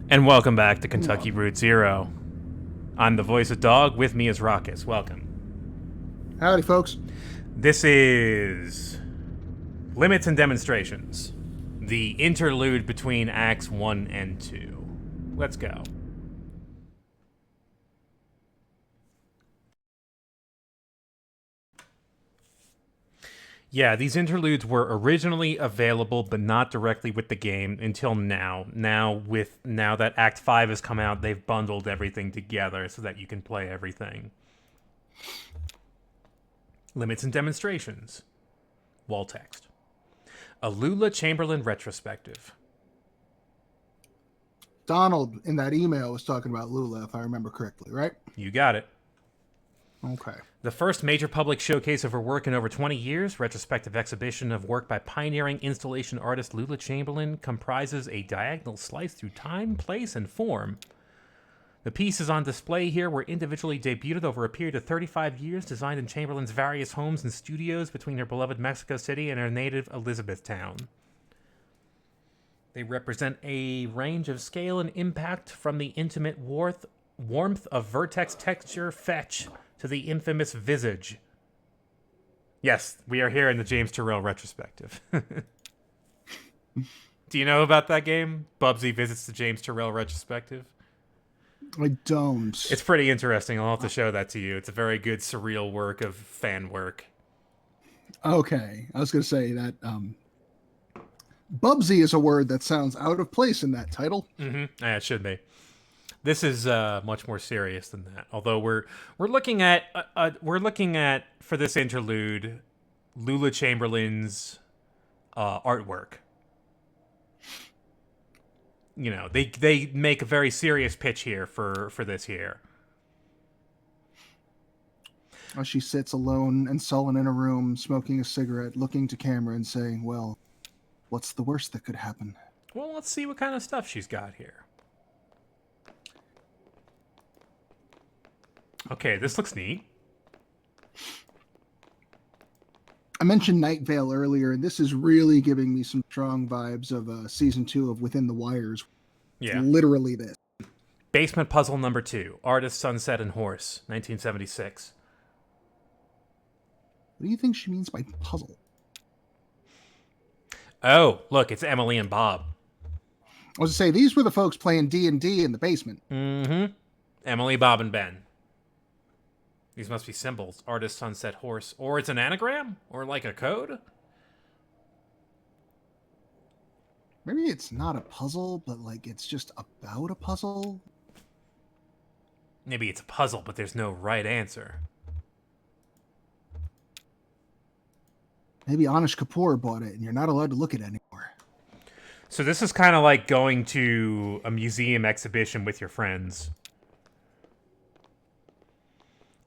And welcome back to Kentucky Route Zero. I'm the voice of dog. With me is Raqus. Welcome. Howdy, folks. This is Limits and Demonstrations, the interlude between Acts 1 and 2. Let's go. Yeah, these interludes were originally available, but not directly with the game until now. Now that Act 5 has come out, they've bundled everything together so that you can play everything. Limits and Demonstrations. Wall text. A Lula Chamberlain retrospective. Donald in that email was talking about Lula, if I remember correctly, right? You got it. Okay. The first major public showcase of her work in over 20 years, retrospective exhibition of work by pioneering installation artist Lula Chamberlain, comprises a diagonal slice through time, place, and form. The pieces on display here were individually debuted over a period of 35 years, designed in Chamberlain's various homes and studios between her beloved Mexico City and her native Elizabethtown. They represent a range of scale and impact, from the intimate warmth of vertex texture fetch to the infamous visage. Yes, we are here in the James Turrell retrospective. Do you know about that game? Bubsy visits the James Turrell retrospective? I don't. It's pretty interesting. I'll have to show that to you. It's a very good surreal work of fan work. Okay. I was going to say that Bubsy is a word that sounds out of place in that title. Mm-hmm. Yeah, it should be. This is much more serious than that. Although we're looking at for this interlude, Lula Chamberlain's artwork. You know, they make a very serious pitch here for this here. As she sits alone and sullen in a room, smoking a cigarette, looking to camera and saying, well, what's the worst that could happen? Well, let's see what kind of stuff she's got here. Okay, this looks neat. I mentioned Night Vale earlier, and this is really giving me some strong vibes of season 2 of Within the Wires. Yeah. It's literally this. Basement puzzle number 2. Artist Sunset and Horse, 1976. What do you think she means by puzzle? Oh, look, it's Emily and Bob. I was to say, these were the folks playing D&D in the basement. Mm-hmm. Emily, Bob, and Ben. These must be symbols. Artist Sunset Horse. Or it's an anagram? Or like a code? Maybe it's not a puzzle, but like it's just about a puzzle. Maybe it's a puzzle, but there's no right answer. Maybe Anish Kapoor bought it and you're not allowed to look at it anymore. So this is kind of like going to a museum exhibition with your friends.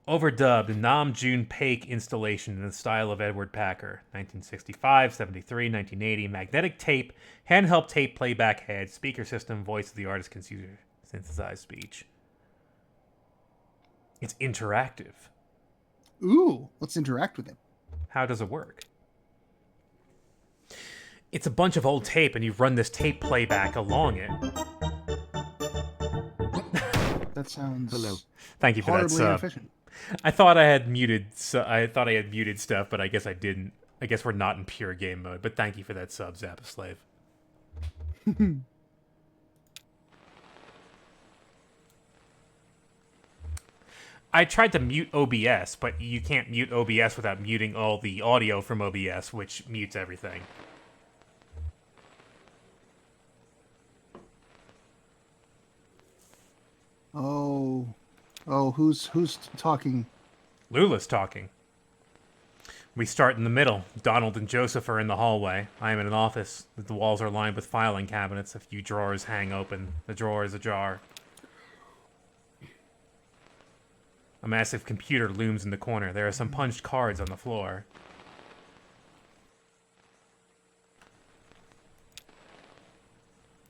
Overdubbed Nam June Paik installation in the style of Edward Packer. 1965, 73, 1980. Magnetic tape, handheld tape playback head, speaker system, voice of the artist, computer synthesized speech. It's interactive. Ooh, let's interact with it. How does it work? It's a bunch of old tape, and you run this tape playback along it. That sounds Thank you for that horribly sub. inefficient. I thought I had muted. I thought I had muted stuff, but I guess I didn't. I guess we're not in pure game mode. But thank you for that sub, Zappa Slave. I tried to mute OBS, but you can't mute OBS without muting all the audio from OBS, which mutes everything. Oh, who's talking? Lula's talking. We start in the middle. Donald and Joseph are in the hallway. I am in an office. The walls are lined with filing cabinets. A few drawers hang open. The drawer is ajar. A massive computer looms in the corner. There are some punched cards on the floor.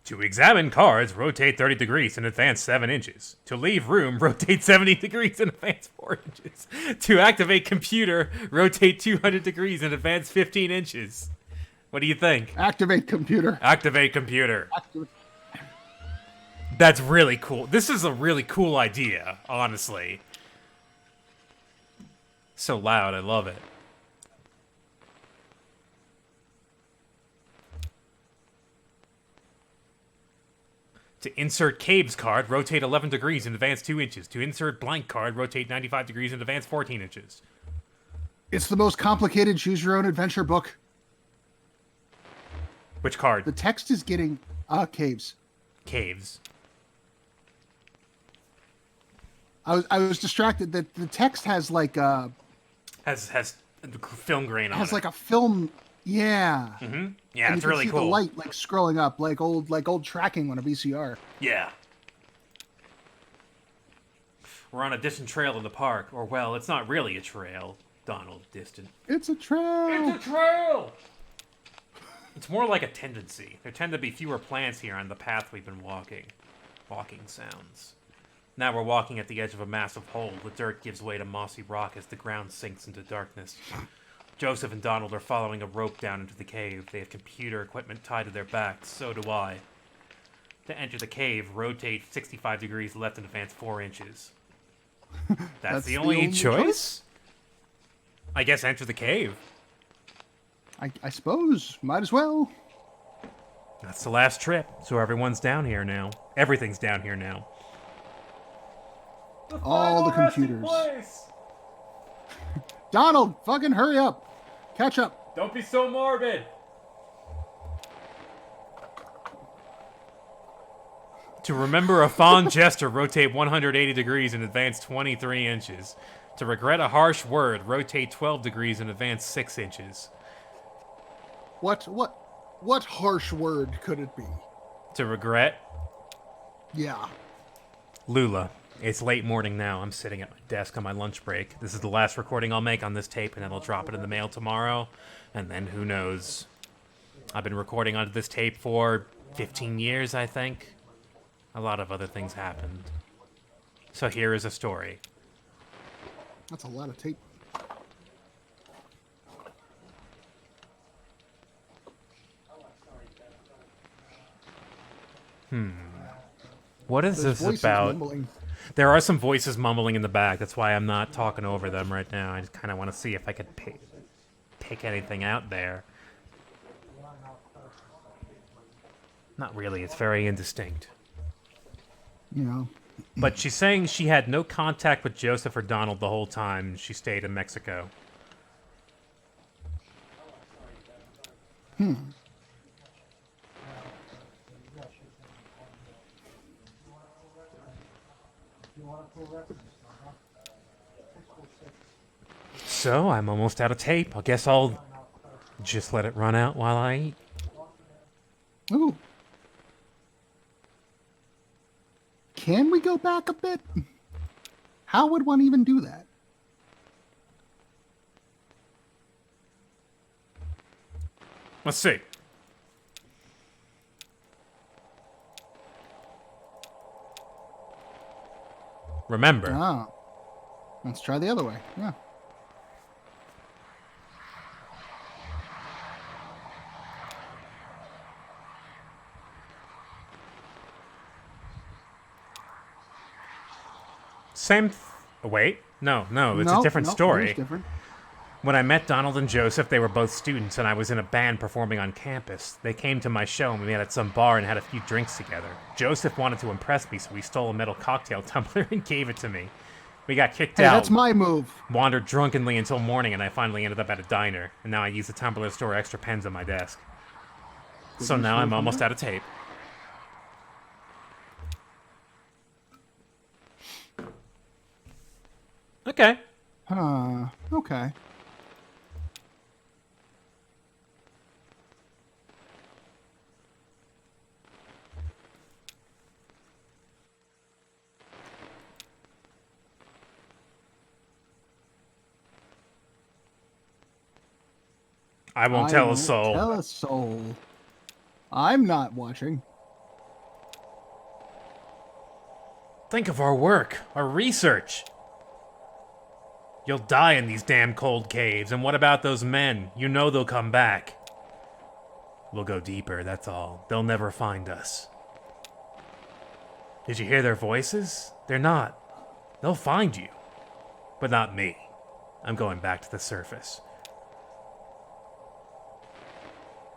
To examine cards, rotate 30 degrees and advance 7 inches. To leave room, rotate 70 degrees and advance 4 inches. To activate computer, rotate 200 degrees and advance 15 inches. What do you think? Activate computer. Activate computer. That's really cool. This is a really cool idea, honestly. So loud, I love it. To insert caves card, rotate 11 degrees and advance 2 inches. To insert blank card, rotate 95 degrees and advance 14 inches. It's the most complicated choose your own adventure book. Which card? The text is getting caves. Caves. I was distracted that the text has like Has film grain on it. has like a film. Yeah. Mm-hmm. Yeah, And it's you can really see cool. the light like scrolling up like old tracking on a VCR. Yeah. We're on a distant trail in the park. Or, well, it's not really a trail. Donald, distant. It's a trail. It's a trail! It's more like a tendency. There tend to be fewer plants here on the path we've been walking. Walking sounds. Now we're walking at the edge of a massive hole. The dirt gives way to mossy rock as the ground sinks into darkness. Joseph and Donald are following a rope down into the cave. They have computer equipment tied to their backs. So do I. To enter the cave, rotate 65 degrees left and advance 4 inches. That's the only choice? I guess enter the cave. I suppose. Might as well. That's the last trip, so everyone's down here now. Everything's down here now. All the computers. Donald, fucking hurry up. Catch up. Don't be so morbid. To remember a fond gesture, rotate 180 degrees and advance 23 inches. To regret a harsh word, rotate 12 degrees and advance 6 inches. What harsh word could it be? To regret? Yeah. Lula. It's late morning now. I'm sitting at my desk on my lunch break. This is the last recording I'll make on this tape, and then I'll drop it in the mail tomorrow. And then who knows? I've been recording onto this tape for 15 years, I think. A lot of other things happened. So here is a story. That's a lot of tape. What is There's this voices about? mumbling. There are some voices mumbling in the back. That's why I'm not talking over them right now. I just kind of want to see if I could pick anything out there. Not really. It's very indistinct. You know. But she's saying she had no contact with Joseph or Donald the whole time she stayed in Mexico. So, I'm almost out of tape. I guess I'll just let it run out while I eat. Ooh. Can we go back a bit? How would one even do that? Let's see. Remember, Ah. Let's try the other way. Yeah. Wait. No, it's a different story. It's different. When I met Donald and Joseph, they were both students, and I was in a band performing on campus. They came to my show, and we met at some bar and had a few drinks together. Joseph wanted to impress me, so he stole a metal cocktail tumbler and gave it to me. We got kicked Hey, out. that's my move. Wandered drunkenly until morning, and I finally ended up at a diner. And now I use the tumbler to store extra pens on my desk. So now I'm almost out of tape. Okay. Okay. I won't tell a soul. Tell a soul. I'm not watching. Think of our work, our research. You'll die in these damn cold caves, and what about those men? You know they'll come back. We'll go deeper, that's all. They'll never find us. Did you hear their voices? They're not. They'll find you. But not me. I'm going back to the surface.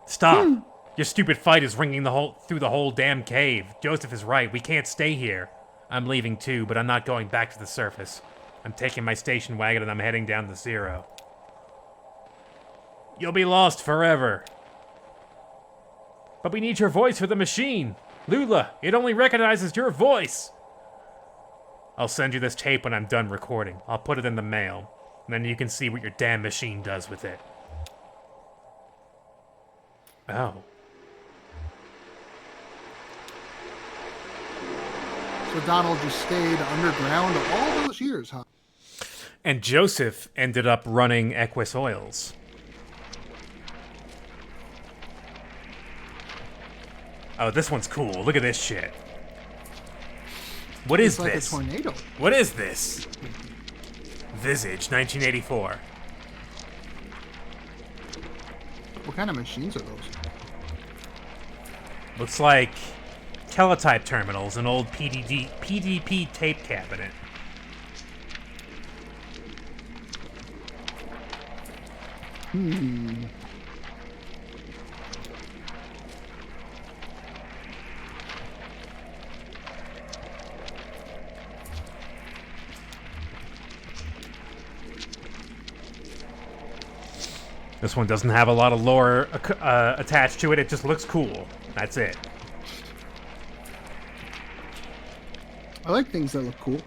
Stop! Your stupid fight is ringing through the whole damn cave. Joseph is right. We can't stay here. I'm leaving too, but I'm not going back to the surface. I'm taking my station wagon and I'm heading down to Zero. You'll be lost forever. But we need your voice for the machine. Lula, it only recognizes your voice. I'll send you this tape when I'm done recording. I'll put it in the mail. And then you can see what your damn machine does with it. Oh. So Donald just stayed underground all those years, huh? And Joseph ended up running Equus Oils. Oh, this one's cool. Look at this shit. What is like this? A tornado. What is this? Visage, 1984. What kind of machines are those? Looks like teletype terminals, an old PDP tape cabinet. This one doesn't have a lot of lore attached to it. It just looks cool. That's it. I like things that look cool.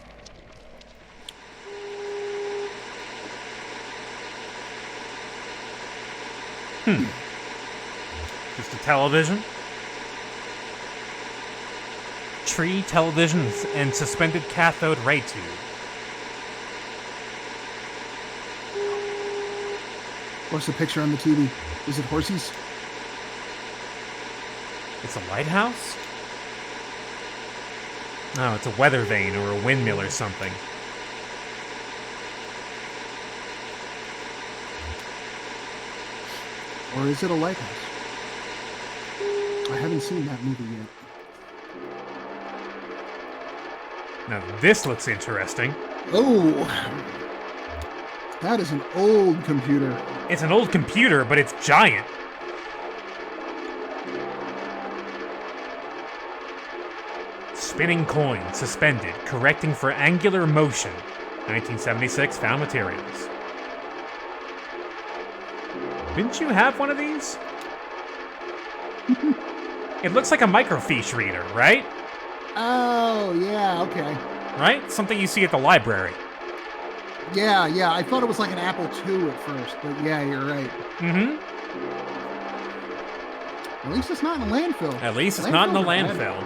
Just a television. Tree, television, and suspended cathode ray tube. What's the picture on the TV? Is it horses? It's a lighthouse? No, it's a weather vane or a windmill or something. Or is it a lighthouse? I haven't seen that movie yet. Now this looks interesting. Oh! That is an old computer. It's an old computer, but it's giant. Spinning coin, suspended, correcting for angular motion. 1976, found materials. Didn't you have one of these? It looks like a microfiche reader, right? Oh, yeah, okay. Right? Something you see at the library. Yeah, I thought it was like an Apple II at first, but yeah, you're right. Mm-hmm. At least it's not in a landfill. At least it's not in the landfill.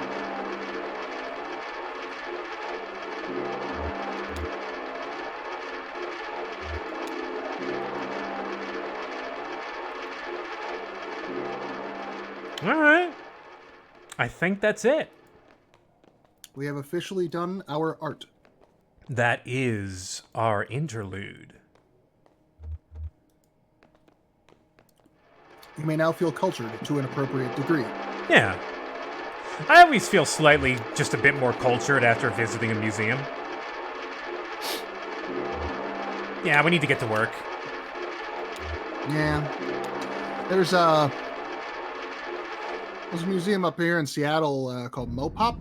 All right. I think that's it. We have officially done our art. That is our interlude. You may now feel cultured to an appropriate degree. Yeah. I always feel slightly just a bit more cultured after visiting a museum. Yeah, we need to get to work. Yeah. There's a museum up here in Seattle called Mopop.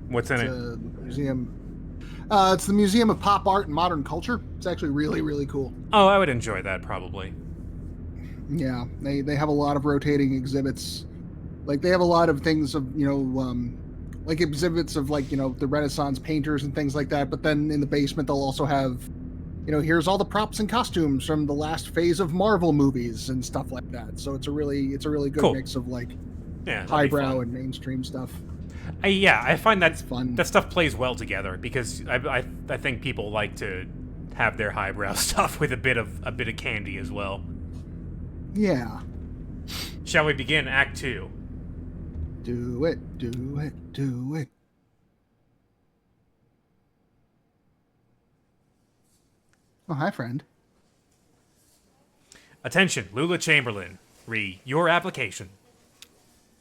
What's in It's it? a museum. It's the Museum of Pop Art and Modern Culture. It's actually really, really cool. Oh, I would enjoy that, probably. Yeah, they have a lot of rotating exhibits. Like, they have a lot of things of, like exhibits of, like, the Renaissance painters and things like that. But then in the basement, they'll also have, here's all the props and costumes from the last phase of Marvel movies and stuff like that. So it's a really good Cool. mix of, like, Yeah, highbrow and mainstream stuff. I find that fun. That stuff plays well together because I think people like to have their highbrow stuff with a bit of candy as well. Yeah. Shall we begin Act 2? Do it, do it, do it. Oh, hi, friend. Attention, Lula Chamberlain. Your application.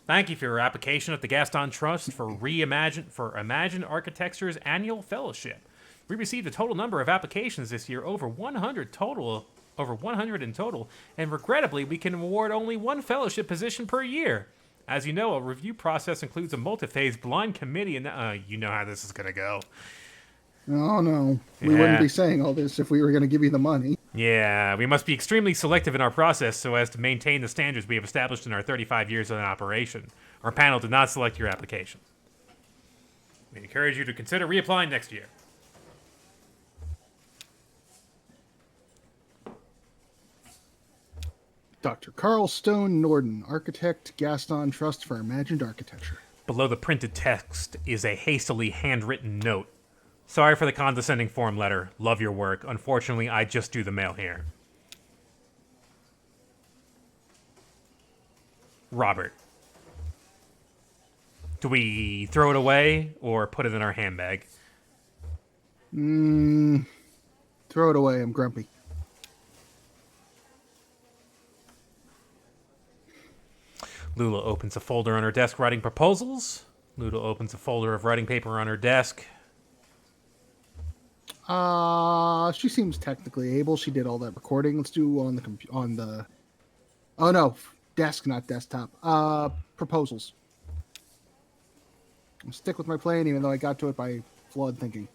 Thank you for your application at the Gaston Trust for Imagine Architecture's annual fellowship. We received a total number of applications this year, over 100 in total, and regrettably, we can award only one fellowship position per year. As you know, a review process includes a multi-phase blind committee, and you know how this is going to go. Oh, no. We wouldn't be saying all this if we were going to give you the money. Yeah, we must be extremely selective in our process so as to maintain the standards we have established in our 35 years of operation. Our panel did not select your application. We encourage you to consider reapplying next year. Dr. Carl Stone Norden, architect, Gaston Trust for Imagined Architecture. Below the printed text is a hastily handwritten note. Sorry for the condescending form letter. Love your work. Unfortunately, I just do the mail here. Robert. Do we throw it away or put it in our handbag? Throw it away. I'm grumpy. Lula opens a folder on her desk writing proposals. Lula opens a folder of writing paper on her desk. She seems technically able. She did all that recording. Let's do on the oh no, desk, not desktop. Proposals. I'll stick with my plan, even though I got to it by flawed thinking.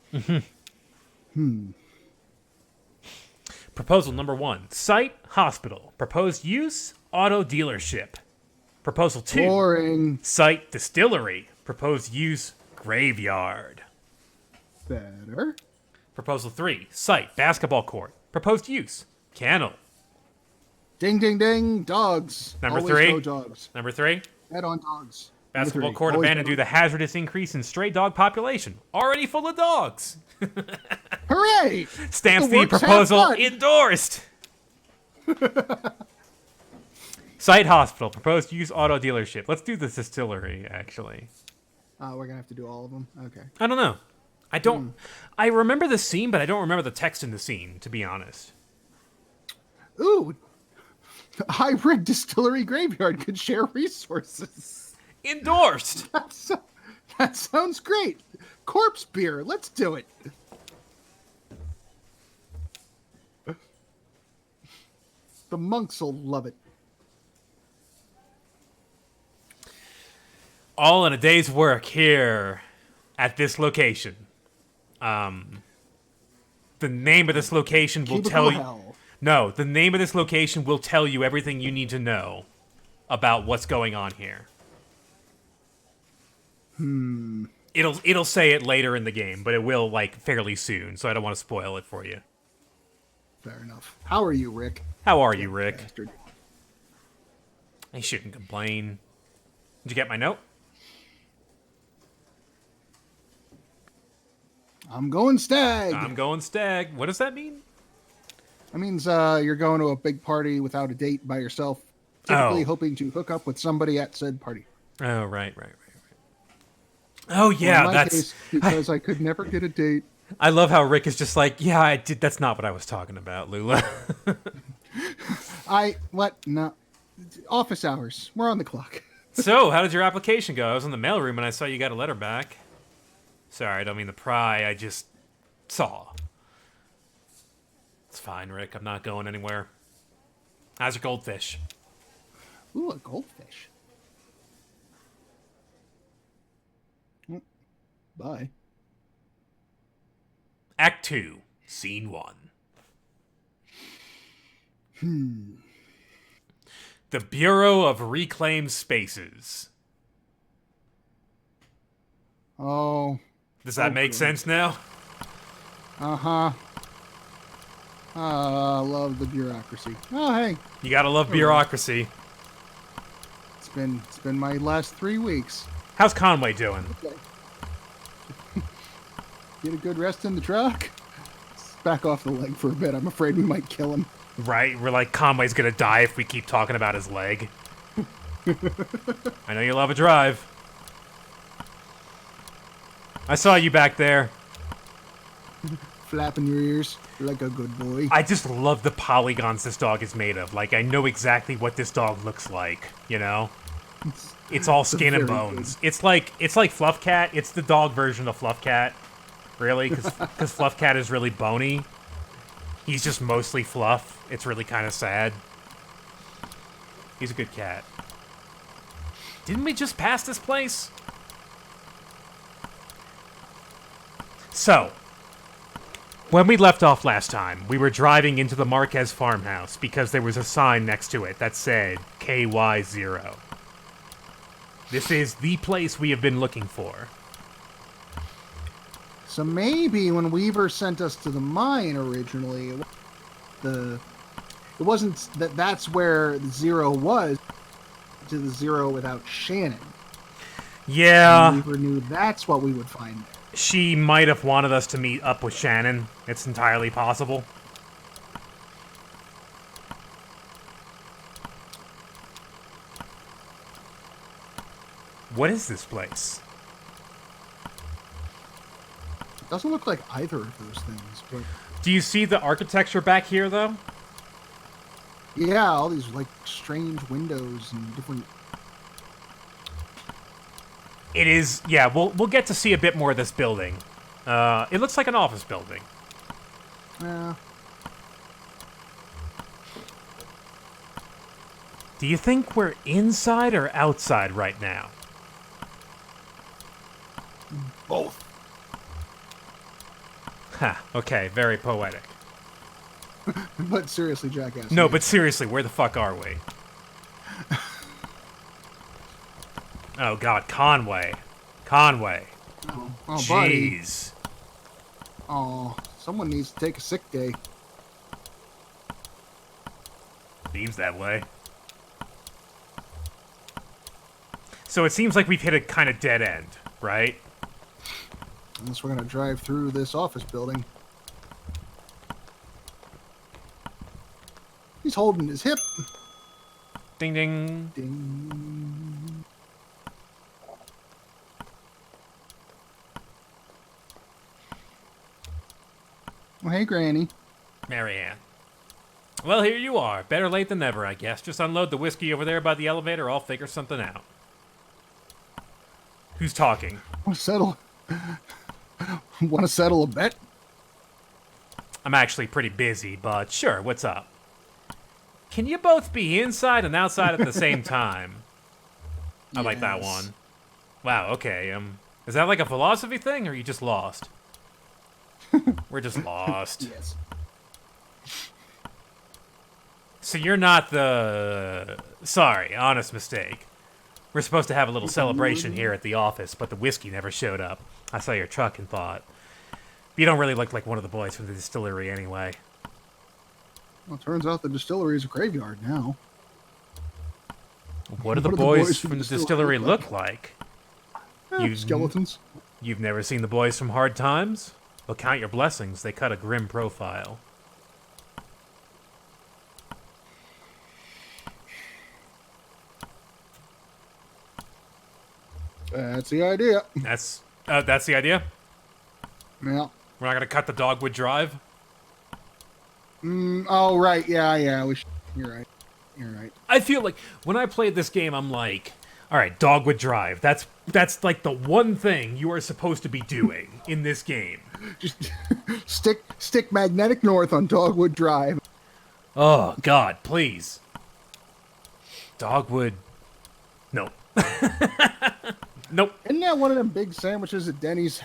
Proposal number 1. Site, hospital. Proposed use, auto dealership. Proposal 2. Boring. Site, distillery. Proposed use, graveyard. Better. Proposal 3. Site, basketball court. Proposed use, kennel. Ding, ding, ding. Dogs. Number Always 3. go dogs. Number 3. Head on dogs. Basketball Number 3. court Always abandoned due to the hazardous increase in stray dog population. Already full of dogs. Hooray! Stamps The the work's half proposal done. endorsed. Site, hospital. Proposed use, auto dealership. Let's do the distillery, actually. We're gonna have to do all of them. Okay. I don't know. I don't. I remember the scene, but I don't remember the text in the scene, to be honest. Ooh, hybrid distillery graveyard could share resources. Endorsed. That sounds great. Corpse beer. Let's do it. The monks will love it. All in a day's work here at this location. The name of this location will tell you. Hell. No, the name of this location will tell you everything you need to know about what's going on here. It'll say it later in the game, but it will like fairly soon, so I don't want to spoil it for you. Fair enough. How are you, Rick? How are you, Rick? Bastard. I shouldn't complain. Did you get my note? I'm going stag. I'm going stag. What does that mean? That means you're going to a big party without a date by yourself, typically Oh. hoping to hook up with somebody at said party. Oh, right. Oh, yeah, In my that's... case, because I could never get a date. I love how Rick is just like, yeah, I did. That's not what I was talking about, Lula. No. Office hours. We're on the clock. So, how did your application go? I was in the mailroom and I saw you got a letter back. Sorry, I don't mean to pry. I just saw. It's fine, Rick. I'm not going anywhere. How's your goldfish? Ooh, a goldfish. Bye. Act 2, Scene 1. The Bureau of Reclaimed Spaces. Oh. Does that make sense now? Uh-huh. Love the bureaucracy. Oh, hey. You gotta love bureaucracy. It's been my last 3 weeks. How's Conway doing? Okay. Get a good rest in the truck. Let's back off the leg for a bit. I'm afraid we might kill him. Right, we're like, Conway's gonna die if we keep talking about his leg. I know you love a drive. I saw you back there. Flapping your ears like a good boy. I just love the polygons this dog is made of. Like, I know exactly what this dog looks like, you know? It's all skin and bones. Good. It's like Fluff Cat. It's the dog version of Fluff Cat, really, because Fluff Cat is really bony. He's just mostly fluff. It's really kind of sad. He's a good cat. Didn't we just pass this place? So, when we left off last time, we were driving into the Marquez farmhouse because there was a sign next to it that said KY0. This is the place we have been looking for. So maybe when Weaver sent us to the mine originally, it wasn't that's where the 0 was, to the 0 without Shannon. Yeah. And Weaver knew that's what we would find there. She might have wanted us to meet up with Shannon. It's entirely possible. What is this place? It doesn't look like either of those things, but... Do you see the architecture back here, though? Yeah, all these, like, strange windows and different... It is, yeah, we'll get to see a bit more of this building. It looks like an office building. Yeah. Do you think we're inside or outside right now? Both. Ha, okay, very poetic. But seriously, jackass. No, but seriously, where the fuck are we? Oh god, Conway. Conway. Oh, jeez. Buddy. Oh, someone needs to take a sick day. Seems that way. So it seems like we've hit a kind of dead end, right? Unless we're going to drive through this office building. He's holding his hip. Ding, ding. Ding. Well, hey, Granny. Marianne. Well, here you are. Better late than never, I guess. Just unload the whiskey over there by the elevator, I'll figure something out. Who's talking? Want to settle a bet? I'm actually pretty busy, but sure, what's up? Can you both be inside and outside at the same time? I like that one. Wow, okay, is that like a philosophy thing, or are you just lost? We're just lost. Yes. So you're not the... Sorry, honest mistake. We're supposed to have a little celebration here at the office, but the whiskey never showed up. I saw your truck and thought... You don't really look like one of the boys from the distillery anyway. Well, it turns out the distillery is a graveyard now. What do the boys from the distillery look like? Skeletons. You've never seen the boys from Hard Times? Well, count your blessings. They cut a grim profile. That's the idea. That's the idea? Yeah. We're not going to cut the Dogwood Drive? Oh, right. Yeah. You're right. You're right. I feel like when I played this game, I'm like, all right, Dogwood Drive. That's like the one thing you are supposed to be doing in this game. Just stick magnetic north on Dogwood Drive. Oh, God, please. Dogwood. No. Nope. Isn't that one of them big sandwiches at Denny's?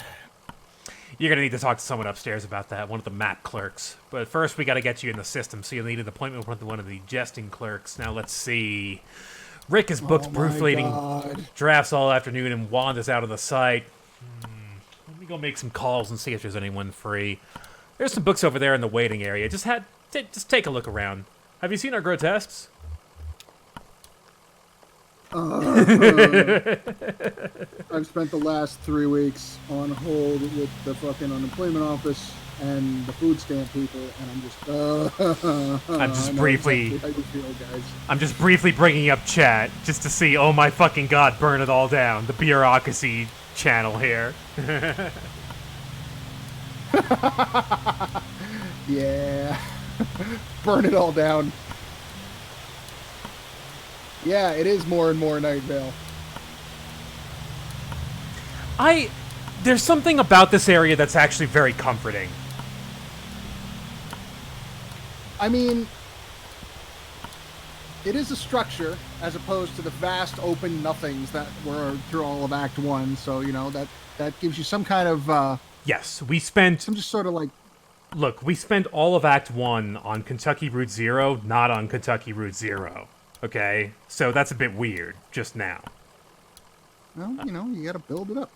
You're going to need to talk to someone upstairs about that, one of the map clerks. But first, we got to get you in the system, so you'll need an appointment with one of the jesting clerks. Now, let's see. Rick has booked proofreading drafts all afternoon, and Wanda's out on the site. Let me go make some calls and see if there's anyone free. There's some books over there in the waiting area. Just take a look around. Have you seen our grotesques? I've spent the last 3 weeks on hold with the fucking unemployment office and the food stamp people, and I'm just briefly exactly how you feel, guys. I'm just briefly bringing up chat just to see. Oh my fucking god! Burn it all down. The bureaucracy channel here. Yeah, burn it all down. Yeah, it is more and more Night Vale. There's something about this area that's actually very comforting. I mean, it is a structure as opposed to the vast open nothings that were through all of Act 1. So, that gives you some kind of... Yes, we spent... some just sort of like... Look, we spent all of Act 1 on Kentucky Route Zero, not on Kentucky Route Zero. Okay? So that's a bit weird, just now. Well, you gotta build it up.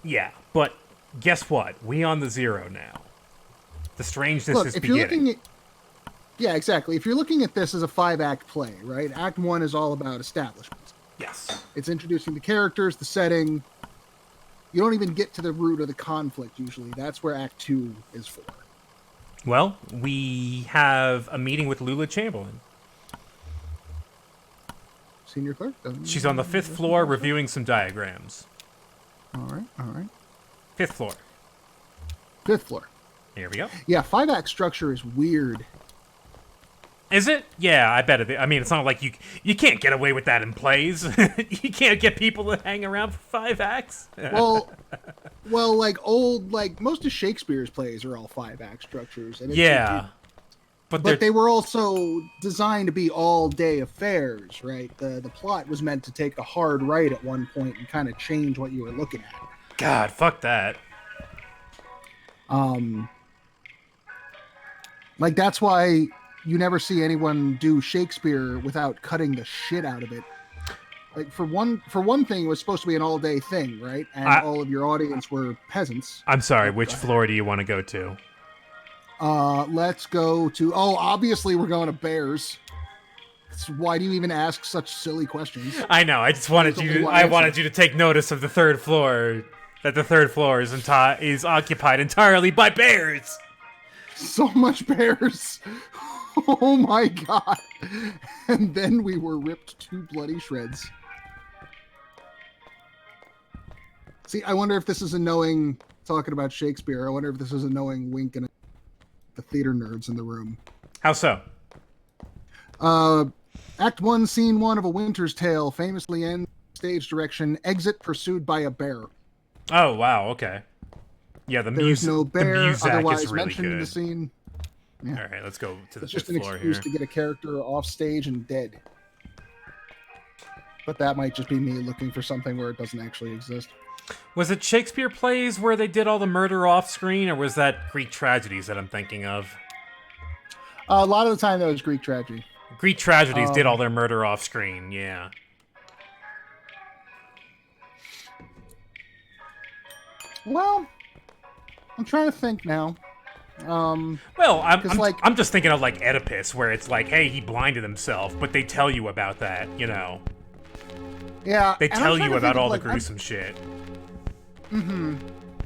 Yeah, but guess what? We on the Zero now. The strangeness Look, is if beginning. you're looking at... Yeah, exactly. If you're looking at this as a 5-act play, right? Act 1 is all about establishment. Yes. It's introducing the characters, the setting. You don't even get to the root of the conflict, usually. That's where Act 2 is for. Well, we have a meeting with Lula Chamberlain. Senior clerk? She's on the 5th floor reviewing some diagrams. All right. 5th floor. 5th floor. Here we go. Yeah, 5-act structure is weird. Is it? Yeah, I bet it. I mean, it's not like you can't get away with that in plays. You can't get people to hang around for 5 acts. Well, like most of Shakespeare's plays are all 5-act structures. And but they were also designed to be all-day affairs, right? The plot was meant to take a hard right at one point and kind of change what you were looking at. God, fuck that. Like that's why you never see anyone do Shakespeare without cutting the shit out of it. Like for one thing, it was supposed to be an all-day thing, right? And all of your audience were peasants. I'm sorry, which floor do you want to go to? Let's go to... Oh, obviously we're going to Bears. Why do you even ask such silly questions? I know. I just wanted wanted you to take notice of the 3rd floor. That the 3rd floor is occupied entirely by bears. So much bears. Oh my god. And then we were ripped to bloody shreds. See, I wonder if this is a knowing, talking about Shakespeare, I wonder if this is a knowing wink and the theater nerds in the room. How so? Act 1, Scene 1 of A Winter's Tale famously ends stage direction, exit pursued by a bear. Oh, wow, okay. Yeah, There's no bear, otherwise is really mentioned good. in the scene. Yeah. All right, let's go to the 5th floor here. It's just an excuse to get a character off stage and dead. But that might just be me looking for something where it doesn't actually exist. Was it Shakespeare plays where they did all the murder off screen, or was that Greek tragedies that I'm thinking of? A lot of the time that was Greek tragedy. Greek tragedies did all their murder off screen, yeah. Well, I'm trying to think now. Well, I'm just thinking of like Oedipus, where it's like, hey, he blinded himself, but they tell you about that, Yeah. They tell you about all the gruesome shit. Mm-hmm.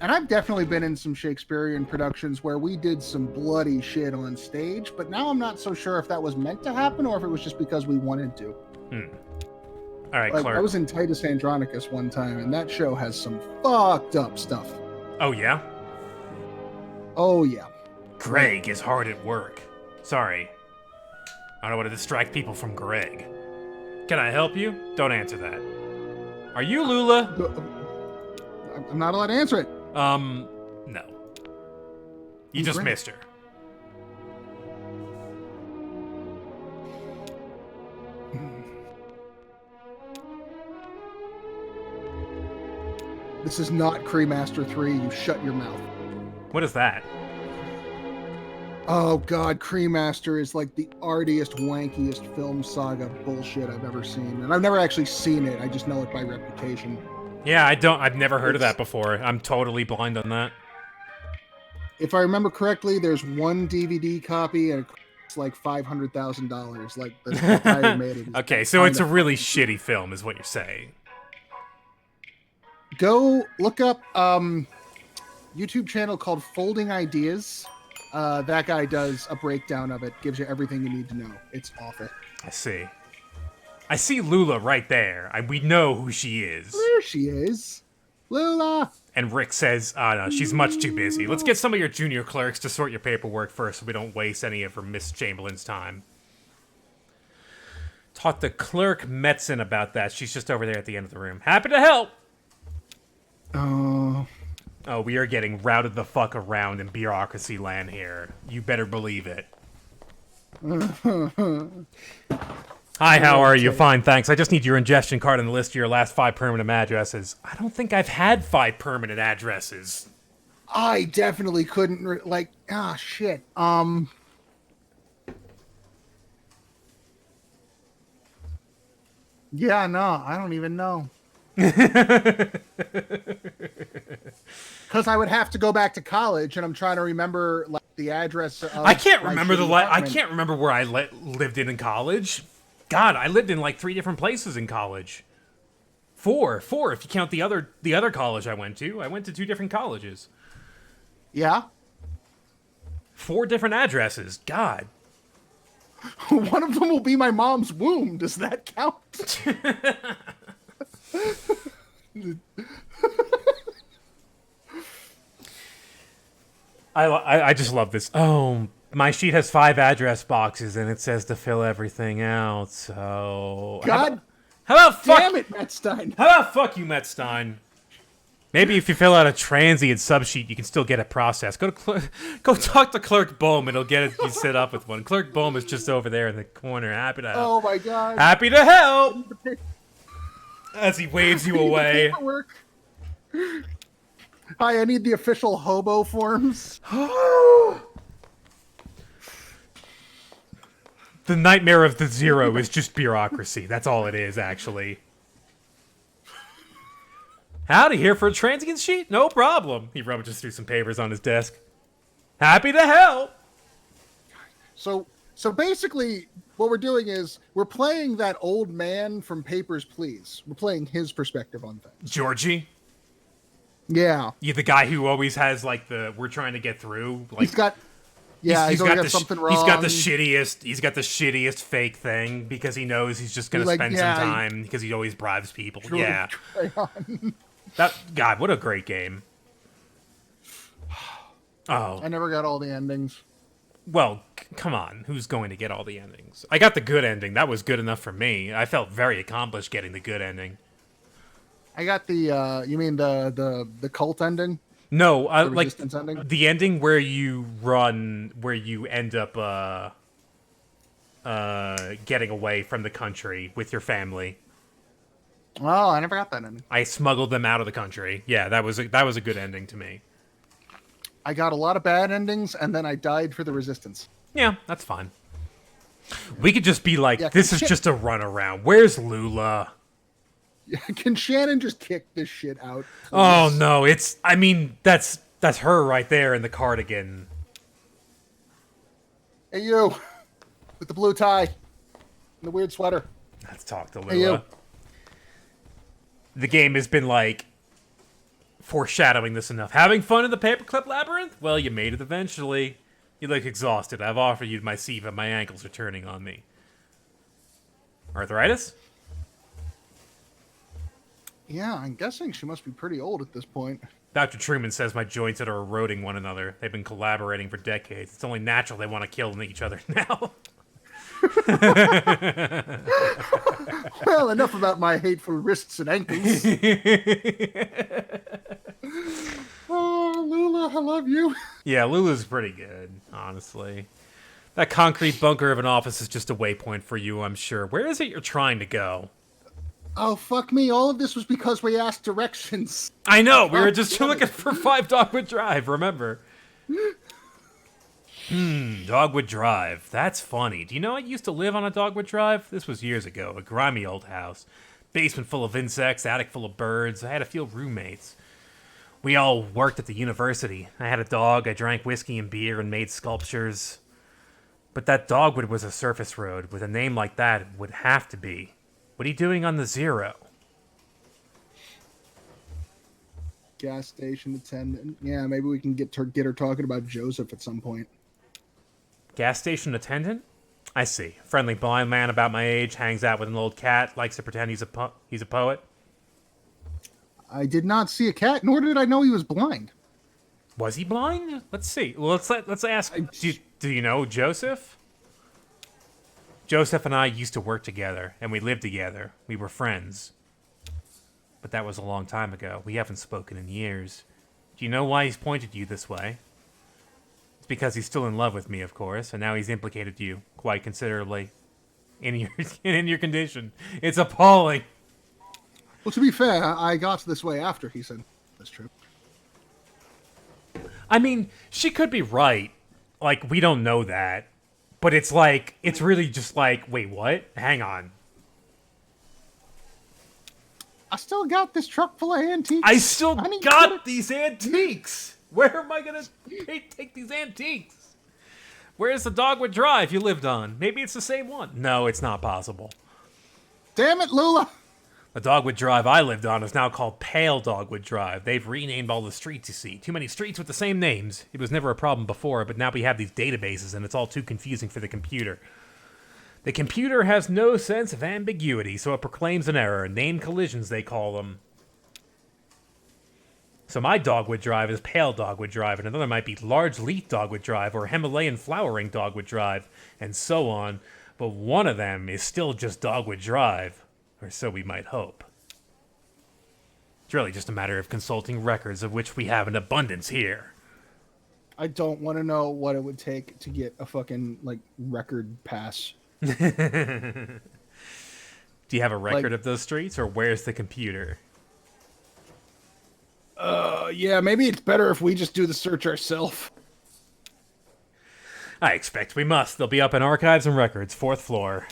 And I've definitely been in some Shakespearean productions where we did some bloody shit on stage, but now I'm not so sure if that was meant to happen or if it was just because we wanted to. All right, Clark. I was in Titus Andronicus one time, and that show has some fucked up stuff. Oh, yeah? Oh, yeah. Greg is hard at work. Sorry. I don't want to distract people from Greg. Can I help you? Don't answer that. Are you Lula? I'm not allowed to answer it. No. You just missed her. This is not Cremaster 3. You shut your mouth. What is that? Oh god, Cremaster is like the artiest, wankiest film saga bullshit I've ever seen. And I've never actually seen it. I just know it by reputation. Yeah, I've never heard of that before. I'm totally blind on that. If I remember correctly, there's one DVD copy and it's like $500,000. Like the guy who made it. Okay, so it's a really shitty film, is what you're saying. Go look up YouTube channel called Folding Ideas. That guy does a breakdown of it, gives you everything you need to know. It's awful. I see. I see Lula right there. We know who she is. There she is. Lula! And Rick says, no, she's much too busy. Let's get some of your junior clerks to sort your paperwork first so we don't waste any of her Miss Chamberlain's time. Talk to Clerk Metzen about that. She's just over there at the end of the room. Happy to help! Oh. Oh, we are getting routed the fuck around in bureaucracy land here. You better believe it. Hi, how are you? Fine, thanks. I just need your ingestion card and the list of your last 5 permanent addresses. I don't think I've had 5 permanent addresses. I definitely couldn't, shit. Yeah, no, I don't even know. Because I would have to go back to college, and I'm trying to remember like the address. I can't remember I can't remember where I lived in college. God, I lived in like 3 different places in college. 4 if you count the other college I went to. I went to 2 different colleges. Yeah. 4 different addresses. God. One of them will be my mom's womb. Does that count? I just love this. Oh, my sheet has 5 address boxes and it says to fill everything out. So God, how about damn it, Metstein. How about fuck you, Metstein? Maybe if you fill out a transient subsheet, you can still get it processed. Go talk to Clerk Bohm, and he'll get it. You set up with one. Clerk Bohm is just over there in the corner, happy to help. Oh my God! Happy to help. As he waves you away. Hi, I need the official hobo forms. The nightmare of the zero is just bureaucracy. That's all it is, actually. Howdy, here for a transient sheet? No problem. He rummages through some papers on his desk. Happy to help. So basically, what we're doing is we're playing that old man from Papers, Please. We're playing his perspective on things. Georgie? Yeah. You the guy who always has, like, we're trying to get through. Like, he's got something wrong. He's got the shittiest fake thing because he knows he's just going to spend some time because he always bribes people. Yeah. God, what a great game. Oh. I never got all the endings. Well, come on. Who's going to get all the endings? I got the good ending. That was good enough for me. I felt very accomplished getting the good ending. I got the, you mean the cult ending? No, like ending? The ending where you end up getting away from the country with your family. Oh, I never got that ending. I smuggled them out of the country. Yeah, that was a good ending to me. I got a lot of bad endings, and then I died for the resistance. Yeah, that's fine. We could just be like, this is just a runaround. Where's Lula? Can Shannon just kick this shit out? Please? Oh no, that's her right there in the cardigan. Hey you, with the blue tie and the weird sweater. Let's talk to Lula. Hey you. The game has been like foreshadowing this enough. Having fun in the paperclip labyrinth? Well, you made it eventually. You look exhausted. I've offered you my seat, but my ankles are turning on me. Arthritis? Yeah, I'm guessing she must be pretty old at this point. Dr. Truman says my joints are eroding one another. They've been collaborating for decades. It's only natural they want to kill each other now. Well, enough about my hateful wrists and ankles. Oh, Lula, I love you. Yeah, Lula's pretty good, honestly. That concrete bunker of an office is just a waypoint for you, I'm sure. Where is it you're trying to go? Oh, fuck me. All of this was because we asked directions. I know. We were just looking for 5 Dogwood Drive, remember? Dogwood Drive. That's funny. Do you know I used to live on a Dogwood Drive? This was years ago. A grimy old house. Basement full of insects, attic full of birds. I had a few roommates. We all worked at the university. I had a dog, I drank whiskey and beer and made sculptures. But that Dogwood was a surface road. With a name like that, it would have to be. What are you doing on the zero? Gas station attendant. Yeah, maybe we can get her talking about Joseph at some point. Gas station attendant? I see. Friendly blind man about my age, hangs out with an old cat, likes to pretend he's a poet. I did not see a cat, nor did I know he was blind. Was he blind? Let's see. Well, let's ask. Do you know Joseph? Joseph and I used to work together, and we lived together. We were friends. But that was a long time ago. We haven't spoken in years. Do you know why he's pointed you this way? It's because he's still in love with me, of course, and now he's implicated you quite considerably in your in your condition. It's appalling. Well, to be fair, I got this way after he said that's true. I mean, she could be right. Like, we don't know that. But it's like, it's really just like, wait, what? Hang on. I still got this truck full of antiques. I still got these antiques. Where am I going to take these antiques? Where's the Dogwood Drive you lived on? Maybe it's the same one. No, it's not possible. Damn it, Lula. The Dogwood Drive I lived on is now called Pale Dogwood Drive. They've renamed all the streets, you see. Too many streets with the same names. It was never a problem before, but now we have these databases, and it's all too confusing for the computer. The computer has no sense of ambiguity, so it proclaims an error. Name collisions, they call them. So my Dogwood Drive is Pale Dogwood Drive, and another might be Large Leaf Dogwood Drive, or Himalayan Flowering Dogwood Drive, and so on. But one of them is still just Dogwood Drive. Or so we might hope. It's really just a matter of consulting records, of which we have an abundance here. I don't want to know what it would take to get a fucking, like, record pass. Do you have a record of those streets, or where's the computer? Yeah, maybe it's better if we just do the search ourselves. I expect we must. They'll be up in Archives and Records, 4th floor.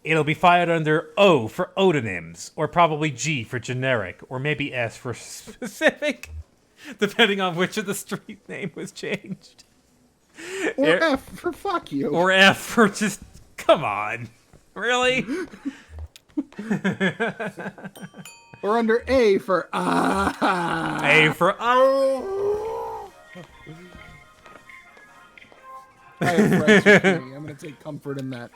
It'll be filed under O for odonyms, or probably G for generic, or maybe S for specific, depending on which of the street name was changed. Or F for fuck you. Or F for just, come on. Really? Or under A for ah. A for oh. I have friends with me. I'm going to take comfort in that.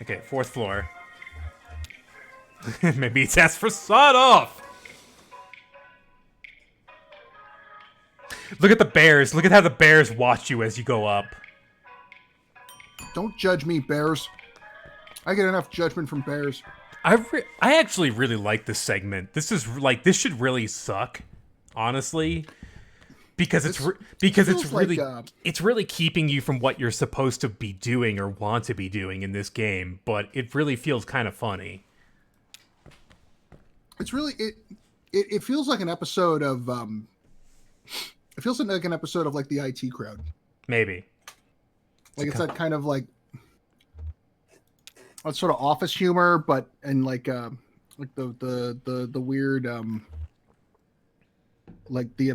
Okay, 4th floor. Maybe it's S for sawed off. Look at the bears. Look at how the bears watch you as you go up. Don't judge me, bears. I get enough judgment from bears. I actually really like this segment. This is like, this should really suck, honestly, because it's really like, it's really keeping you from what you're supposed to be doing or want to be doing in this game. But it really feels kind of funny. It's really it feels like an episode of it feels like an episode of like the IT Crowd. Maybe. Like it's that kind of like sort of office humor, but and like the weird like the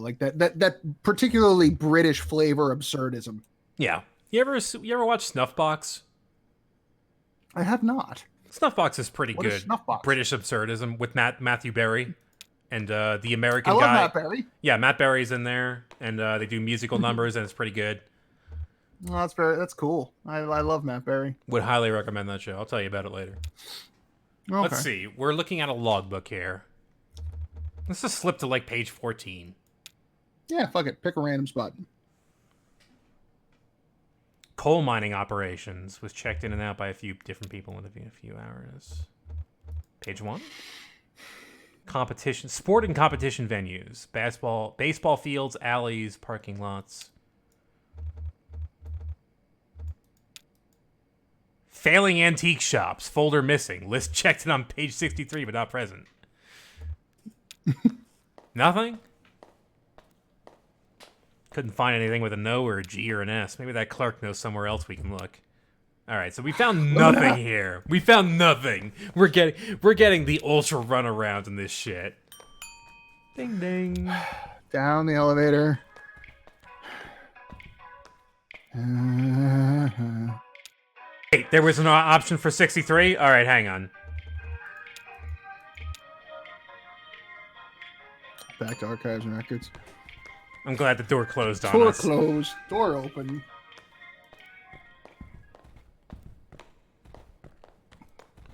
like that particularly British flavor absurdism. Yeah. You ever watch Snuffbox? I have not. Snuffbox is pretty good. Is Snuffbox? British absurdism with Matthew Berry and the American I love guy. Matt Berry. Yeah, Matt Berry's in there, and they do musical numbers, and it's pretty good. Well, that's cool. I love Matt Berry. Would highly recommend that show. I'll tell you about it later. Okay. Let's see. We're looking at a logbook here. Let's just slip to like page 14. Yeah, fuck it. Pick a random spot. Coal mining operations was checked in and out by a few different people in a few hours. Page 1. Competition, sport and competition venues, baseball fields, alleys, parking lots. Failing antique shops, folder missing. List checked in on page 63 but not present. Nothing? Couldn't find anything with a no or a G or an S. Maybe that clerk knows somewhere else we can look. All right, so we found nothing here. We found nothing. We're getting the ultra runaround in this shit. Ding ding. Down the elevator. Wait, there was an option for 63? All right, hang on. Back to Archives and Records. I'm glad the door closed on Door us. closed. Door open.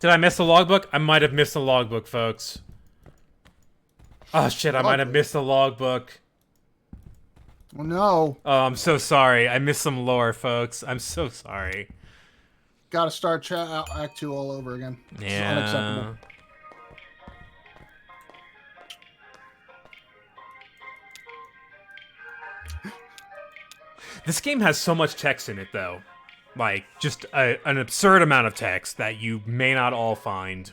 Did I miss the logbook? I might have missed the logbook, folks. Oh, shit, I might have missed the logbook. Oh, no. Oh, I'm so sorry. I missed some lore, folks. I'm so sorry. Gotta start Act 2 all over again. This is Yeah. unacceptable. This game has so much text in it, though. Like, just an absurd amount of text that you may not all find.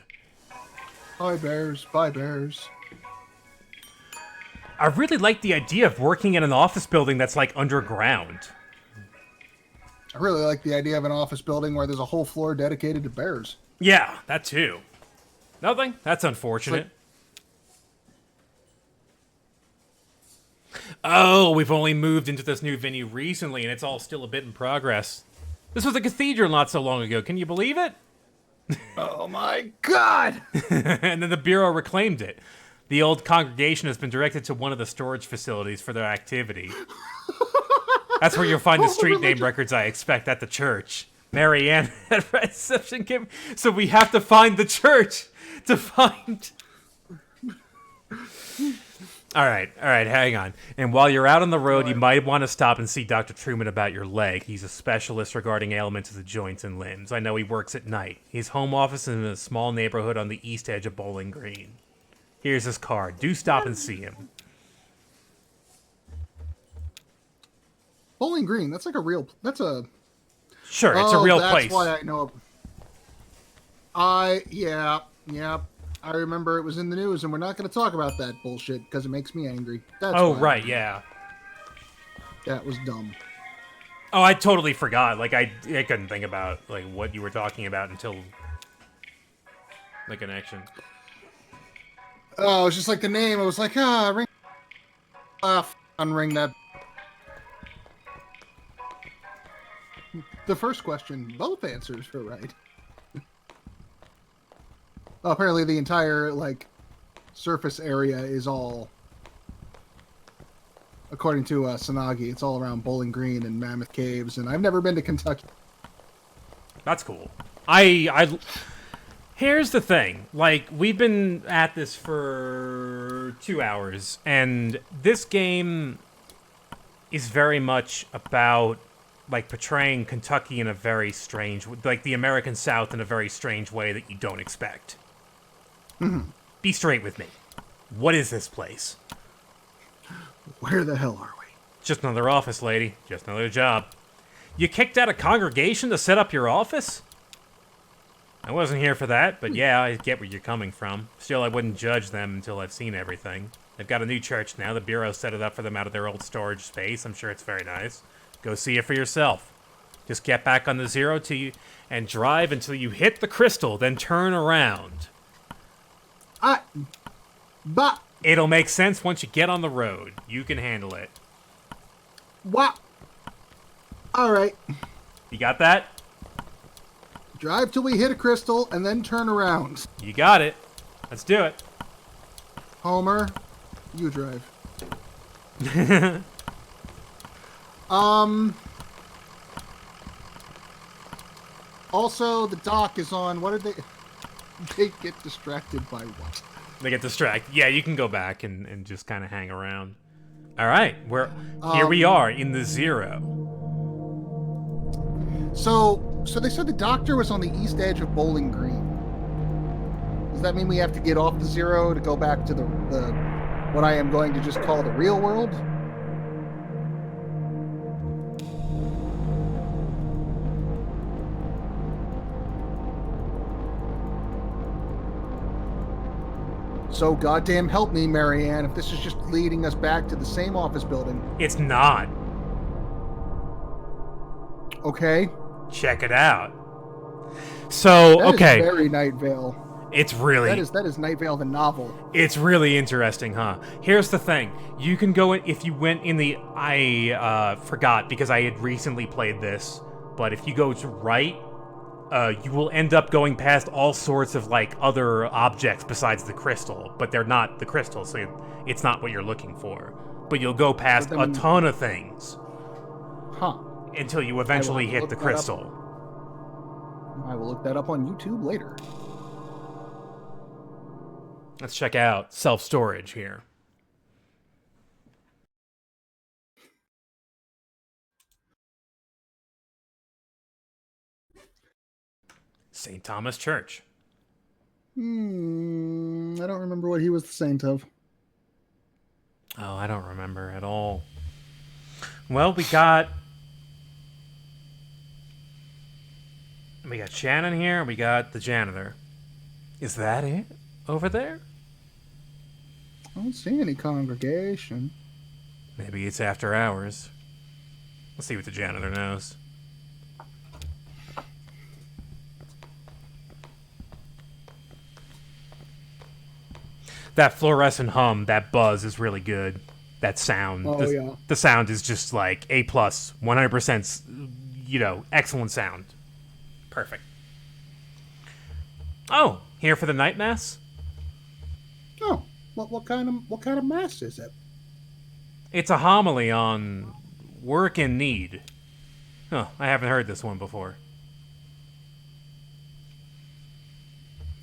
Bye, bears. Bye, bears. I really like the idea of working in an office building that's, like, underground. I really like the idea of an office building where there's a whole floor dedicated to bears. Yeah, that too. Nothing? That's unfortunate. Oh, we've only moved into this new venue recently, and it's all still a bit in progress. This was a cathedral not so long ago. Can you believe it? Oh my god! And then the Bureau reclaimed it. The old congregation has been directed to one of the storage facilities for their activity. That's where you'll find the street name records I expect at the church. Mary Ann at reception came. So we have to find the church to find... All right, hang on. And while you're out on the road, you might want to stop and see Dr. Truman about your leg. He's a specialist regarding ailments of the joints and limbs. I know he works at night. His home office is in a small neighborhood on the east edge of Bowling Green. Here's his card. Do stop and see him. Bowling Green, that's like a real... That's a... Sure, it's a real place. That's why I know... Yeah. I remember it was in the news, and we're not going to talk about that bullshit, because it makes me angry. That's right, yeah. That was dumb. Oh, I totally forgot. Like, I couldn't think about, like, what you were talking about until the connection. Oh, it was just like the name. I was like, ring... unring that... The first question, both answers were right. Apparently the entire, like, surface area is all, according to Sanagi, it's all around Bowling Green and Mammoth Caves, and I've never been to Kentucky. That's cool. Here's the thing. Like, we've been at this for 2 hours, and this game is very much about, like, portraying Kentucky in a very strange, like, the American South in a very strange way that you don't expect. Mm-hmm. Be straight with me. What is this place? Where the hell are we? Just another office, lady. Just another job. You kicked out a congregation to set up your office? I wasn't here for that, but yeah, I get where you're coming from. Still, I wouldn't judge them until I've seen everything. They've got a new church now. The Bureau set it up for them out of their old storage space. I'm sure it's very nice. Go see it for yourself. Just get back on the zero and drive until you hit the crystal, then turn around. But... It'll make sense once you get on the road. You can handle it. What? Alright. You got that? Drive till we hit a crystal, and then turn around. You got it. Let's do it. Homer, you drive. Also, the dock is on. What did they... They get distracted by what? They get distracted. Yeah, you can go back and just kind of hang around. All right, here we are in the zero. So they said the doctor was on the east edge of Bowling Green. Does that mean we have to get off the zero to go back to the what I am going to just call the real world? So goddamn help me, Marianne, if this is just leading us back to the same office building. It's not. Okay. Check it out. So, okay. That is very Night Vale. It's really... That is Night Vale the novel. It's really interesting, huh? Here's the thing. You can go in... If you went in the... I forgot because I had recently played this. But if you go to right... you will end up going past all sorts of, like, other objects besides the crystal. But they're not the crystal, so it's not what you're looking for. But you'll go past a ton of things. Huh. Until you eventually hit the crystal. I will look that up on YouTube later. Let's check out self-storage here. St. Thomas Church. I don't remember what he was the saint of. Oh, I don't remember at all. Well, we got Shannon here, we got the janitor. Is that it? Over there? I don't see any congregation. Maybe it's after hours. Let's see what the janitor knows. That fluorescent hum, that buzz is really good. That sound. Oh, yeah. The sound is just like A+, 100%, excellent sound. Perfect. Oh, here for the night mass? Oh, what kind of mass is it? It's a homily on work and need. Huh, I haven't heard this one before.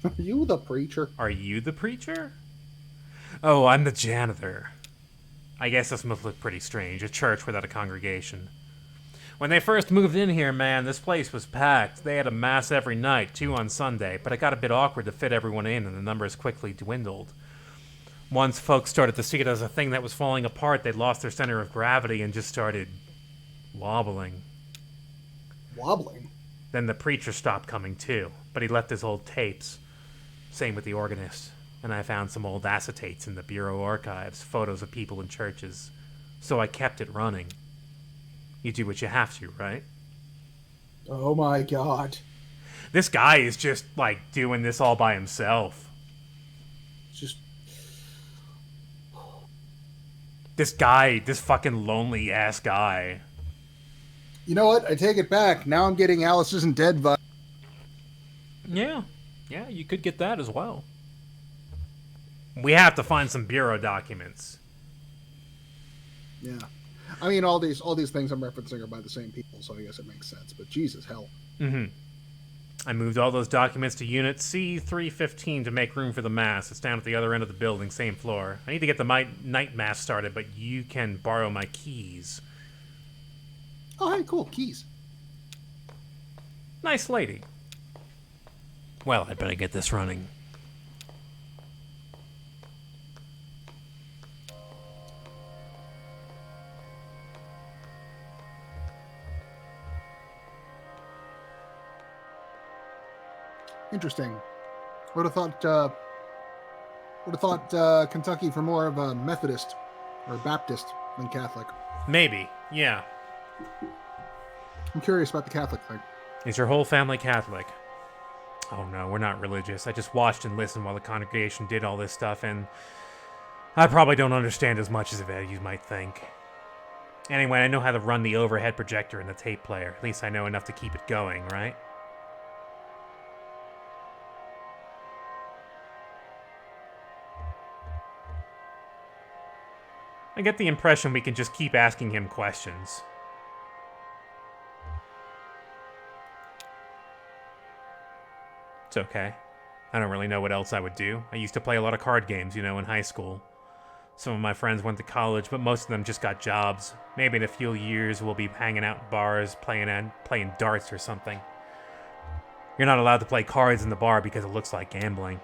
Are you the preacher? Are you the preacher? Oh, I'm the janitor. I guess this must look pretty strange, a church without a congregation. When they first moved in here, man, this place was packed. They had a mass every night, 2 on Sunday, but it got a bit awkward to fit everyone in, and the numbers quickly dwindled. Once folks started to see it as a thing that was falling apart, they lost their center of gravity and just started wobbling. Wobbling? Then the preacher stopped coming too, but he left his old tapes. Same with the organist. And I found some old acetates in the bureau archives, photos of people in churches. So I kept it running. You do what you have to, right? Oh my god. This guy is just, doing this all by himself. Just... This fucking lonely-ass guy. You know what? I take it back. Now I'm getting Alice Isn't Dead vibe. Yeah, you could get that as well. We have to find some bureau documents. Yeah. I mean, all these things I'm referencing are by the same people, so I guess it makes sense. But Jesus, hell. Mm-hmm. I moved all those documents to Unit C315 to make room for the mass. It's down at the other end of the building, same floor. I need to get the night mass started, but you can borrow my keys. Oh, hey, cool. Keys. Nice lady. Well, I'd better get this running. Interesting. Would have thought Kentucky for more of a Methodist or Baptist than Catholic. Maybe, yeah. I'm curious about the Catholic thing. Is your whole family Catholic? Oh no, we're not religious. I just watched and listened while the congregation did all this stuff, and I probably don't understand as much as you might think. Anyway, I know how to run the overhead projector and the tape player. At least I know enough to keep it going, right? I get the impression we can just keep asking him questions. It's okay. I don't really know what else I would do. I used to play a lot of card games, in high school. Some of my friends went to college, but most of them just got jobs. Maybe in a few years we'll be hanging out in bars, playing darts or something. You're not allowed to play cards in the bar because it looks like gambling.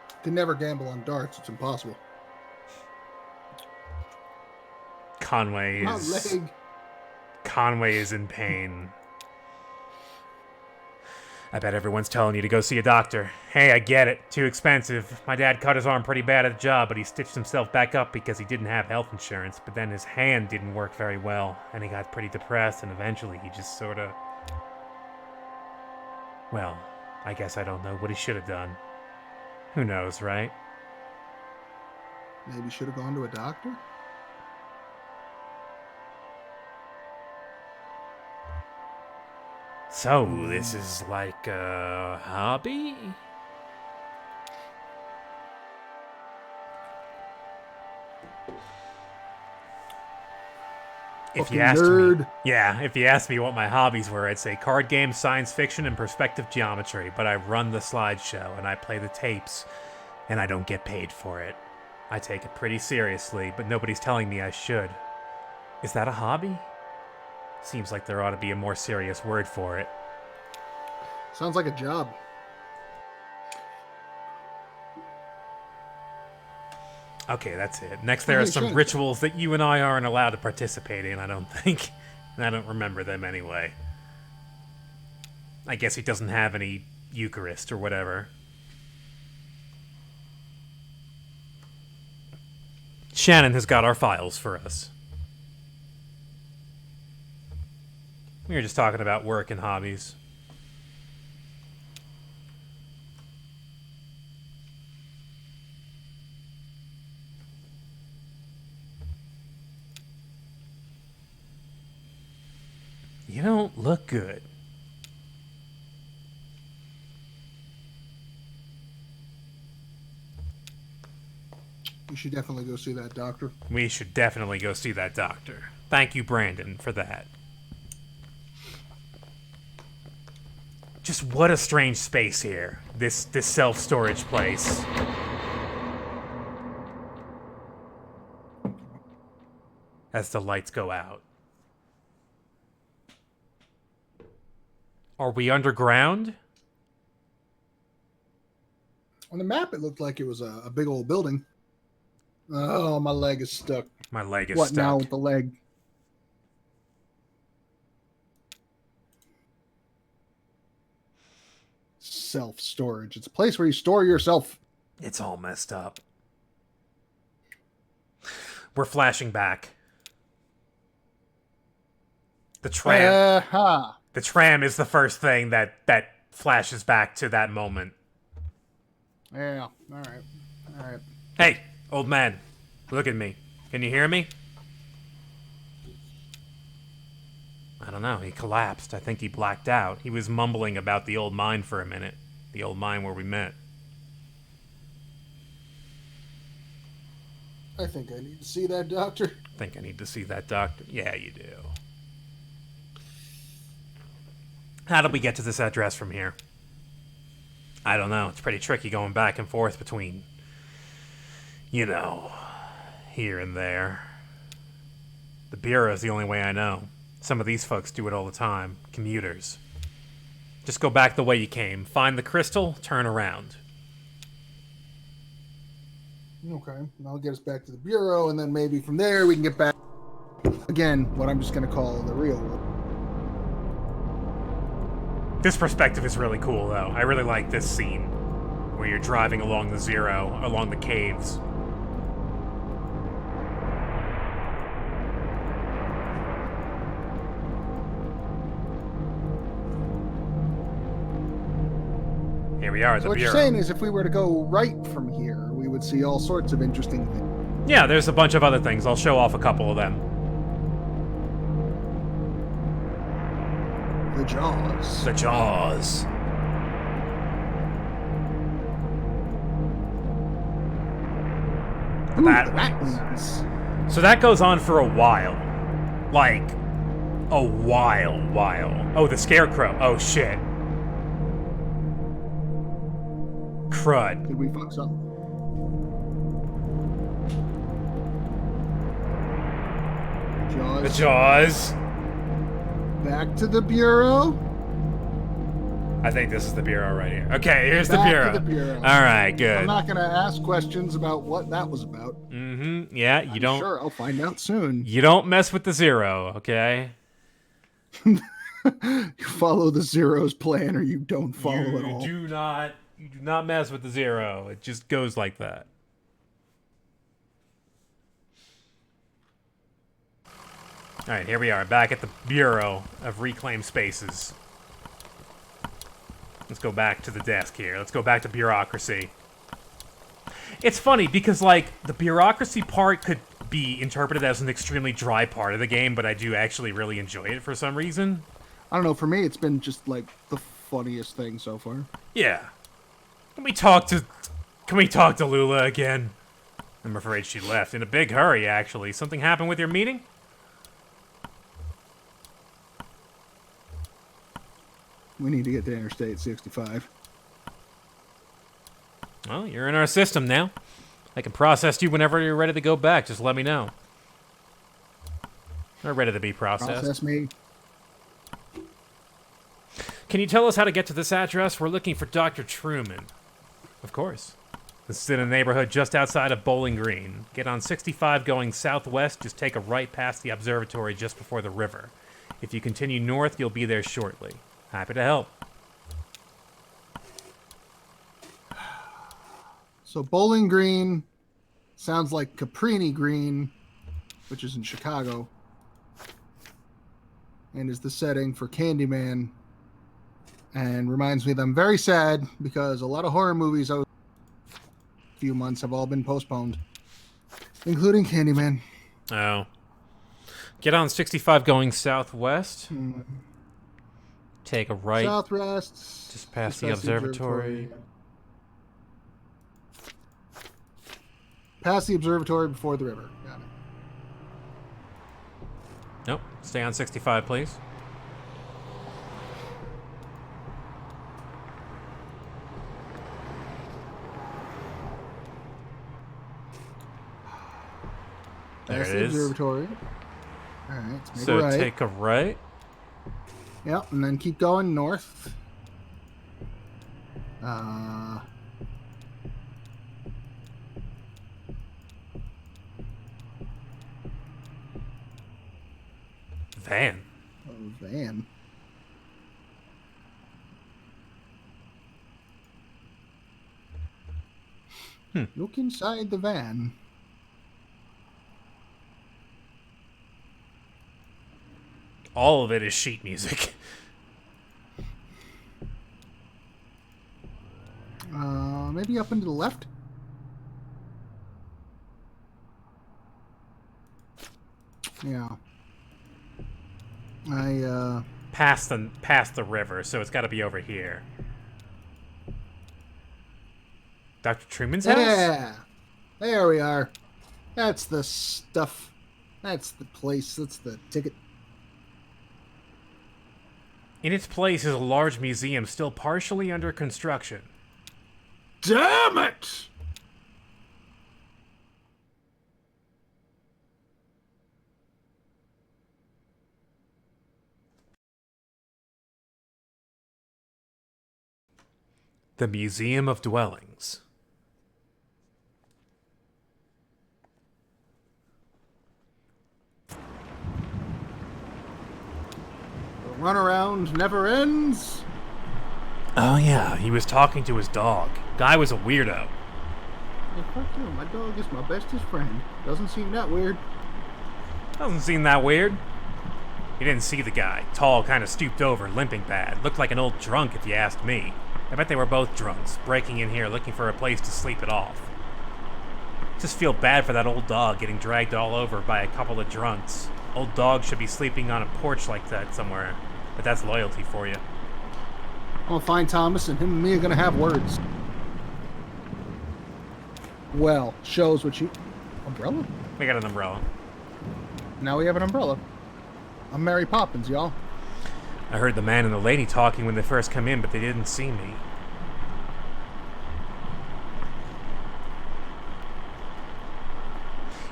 You can never gamble on darts. It's impossible. Conway is in pain. I bet everyone's telling you to go see a doctor. Hey, I get it. Too expensive. My dad cut his arm pretty bad at the job, but he stitched himself back up because he didn't have health insurance. But then his hand didn't work very well, and he got pretty depressed, and eventually he just sorta... Well, I guess I don't know what he should have done. Who knows, right? Maybe should have gone to a doctor? So, this is like a hobby? If you asked me what my hobbies were, I'd say card games, science fiction, and perspective geometry. But I run the slideshow, and I play the tapes, and I don't get paid for it. I take it pretty seriously, but nobody's telling me I should. Is that a hobby? Seems like there ought to be a more serious word for it. Sounds like a job. Okay, that's it. Next, there are some rituals that you and I aren't allowed to participate in, I don't think. And I don't remember them anyway. I guess he doesn't have any Eucharist or whatever. Shannon has got our files for us. We were just talking about work and hobbies. You don't look good. You should definitely go see that doctor. We should definitely go see that doctor. Thank you, Brandon, for that. Just what a strange space here. This self-storage place. As the lights go out. Are we underground? On the map, it looked like it was a big old building. Oh, my leg is stuck. My leg is stuck. What now with the leg? Self-storage. It's a place where you store yourself. It's all messed up. We're flashing back. The tram. The tram is the first thing that flashes back to that moment. Yeah. All right. All right. Hey, old man. Look at me. Can you hear me? I don't know. He collapsed. I think he blacked out. He was mumbling about the old mine for a minute. The old mine where we met. I think I need to see that doctor. Think I need to see that doctor? Yeah, you do. How do we get to this address from here? I don't know. It's pretty tricky going back and forth between, you know, here and there. The Bureau is the only way I know. Some of these folks do it all the time. Commuters. Just go back the way you came. Find the crystal, turn around. Okay. I'll get us back to the Bureau, and then maybe from there we can get back, again, what I'm just going to call the real world. This perspective is really cool, though. I really like this scene where you're driving along the Zero, along the caves. Here we are at the Bureau. What you're saying is if we were to go right from here, we would see all sorts of interesting things. Yeah, there's a bunch of other things. I'll show off a couple of them. The Jaws. The Jaws. Ooh, the raqus. So that goes on for a while. Like, a while. Oh, the Scarecrow. Oh, shit. Crud. Did we fuck something? Jaws. The Jaws. Back to the Bureau. I think this is the Bureau right here. Okay, here's Back the Bureau. to the Bureau. All right, good. I'm not going to ask questions about what that was about. Mm-hmm. Yeah, you don't. Sure, I'll find out soon. You don't mess with the Zero, okay? You follow the Zero's plan, or you don't follow at all. You do not mess with the Zero. It just goes like that. All right, here we are, back at the Bureau of Reclaimed Spaces. Let's go back to the desk here. Let's go back to bureaucracy. It's funny because, like, the bureaucracy part could be interpreted as an extremely dry part of the game, but I do actually really enjoy it for some reason. I don't know, for me, it's been just, like, the funniest thing so far. Yeah. Can we talk to Lula again? I'm afraid she left in a big hurry, actually. Something happened with your meeting? We need to get to Interstate 65. Well, you're in our system now. I can process you whenever you're ready to go back. Just let me know. We're ready to be processed. Process me. Can you tell us how to get to this address? We're looking for Dr. Truman. Of course. This is in a neighborhood just outside of Bowling Green. Get on 65 going southwest, just take a right past the observatory just before the river. If you continue north, you'll be there shortly. Happy to help. So Bowling Green sounds like Caprini Green, which is in Chicago, and is the setting for Candyman. And reminds me that I'm very sad because a lot of horror movies over a few months have all been postponed, including Candyman. Oh. Get on 65 going southwest. Take a right. Southwest. Just past the observatory. Past the observatory before the river. Got it. Nope. Stay on 65, please. There Past it the is. observatory. All right, let's make So a right. take a right. Yep, and then keep going north. Van. Oh, van. Look inside the van. All of it is sheet music. Maybe up and to the left? Yeah. Past the river, so it's got to be over here. Dr. Truman's house? Yeah! There we are. That's the stuff. That's the place. That's the ticket. In its place is a large museum still partially under construction. Damn it! The Museum of Dwellings. The runaround never ends. Oh yeah, he was talking to his dog. Guy was a weirdo. Hey, fuck you. My dog is my bestest friend. Doesn't seem that weird. Doesn't seem that weird. You didn't see the guy. Tall, kind of stooped over, limping bad. Looked like an old drunk if you asked me. I bet they were both drunks, breaking in here looking for a place to sleep it off. Just feel bad for that old dog getting dragged all over by a couple of drunks. Old dog should be sleeping on a porch like that somewhere, but that's loyalty for you. I'm gonna find Thomas and him and me are gonna have words. Well, shows what you... Umbrella? We got an umbrella. Now we have an umbrella. I'm Mary Poppins, y'all. I heard the man and the lady talking when they first come in, but they didn't see me.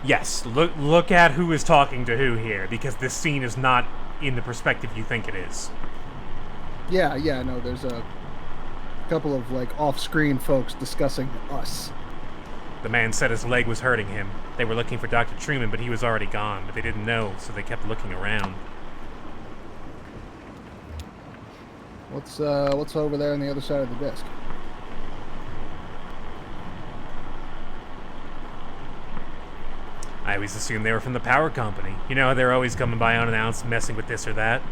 Yes, look at who is talking to who here, because this scene is not in the perspective you think it is. Yeah, no, there's a couple of, like, off-screen folks discussing us. The man said his leg was hurting him. They were looking for Dr. Truman, but he was already gone, but they didn't know, so they kept looking around. What's over there on the other side of the desk? I always assumed they were from the power company. You know how they're always coming by unannounced, messing with this or that?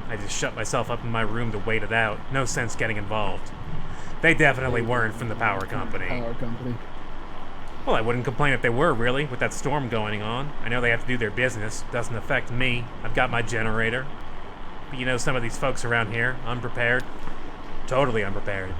I just shut myself up in my room to wait it out. No sense getting involved. They definitely weren't from the power company. Power company. Well, I wouldn't complain if they were, really, with that storm going on. I know they have to do their business. Doesn't affect me. I've got my generator. But you know, some of these folks around here, unprepared. Totally unprepared.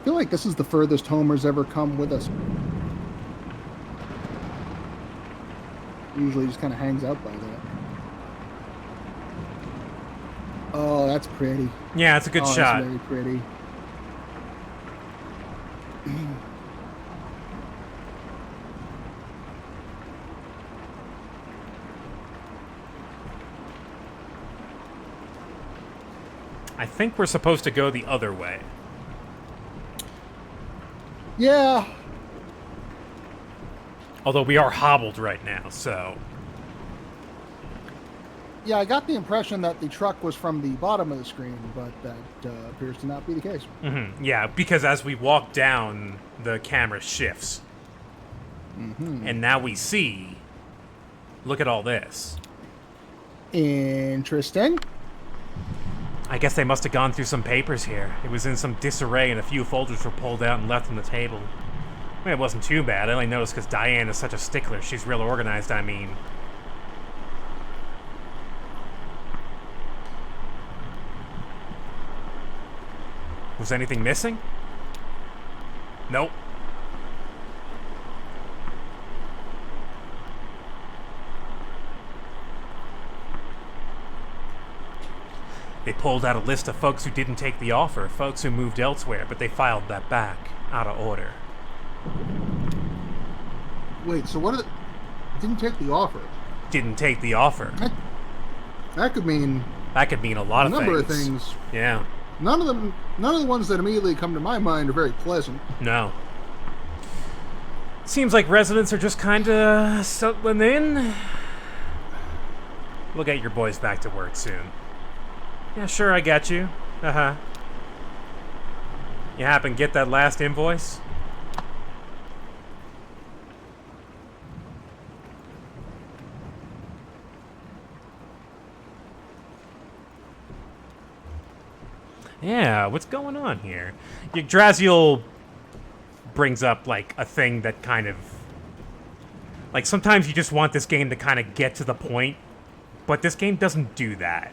I feel like this is the furthest Homer's ever come with us. Usually just kind of hangs out by that. Oh, that's pretty. Yeah, it's a good shot. That's very pretty. I think we're supposed to go the other way. Yeah. Although we are hobbled right now, so... Yeah, I got the impression that the truck was from the bottom of the screen, but that appears to not be the case. Mm-hmm. Yeah, because as we walk down, the camera shifts. Mm-hmm. And now we see... Look at all this. Interesting. I guess they must have gone through some papers here. It was in some disarray and a few folders were pulled out and left on the table. I mean, it wasn't too bad. I only noticed because Diane is such a stickler. She's real organized, I mean. Was anything missing? Nope. They pulled out a list of folks who didn't take the offer, folks who moved elsewhere, but they filed that back, out of order. Wait, so what? Didn't take the offer. Didn't take the offer. That could mean. That could mean a lot of things. A number of things. Yeah. None of the ones that immediately come to my mind are very pleasant. No. Seems like residents are just kind of settling in. We'll get your boys back to work soon. Yeah, sure, I got you. Uh-huh. You happen to get that last invoice? Yeah, what's going on here? Yggdrasil brings up, like, a thing that kind of... Like, sometimes you just want this game to kind of get to the point, but this game doesn't do that.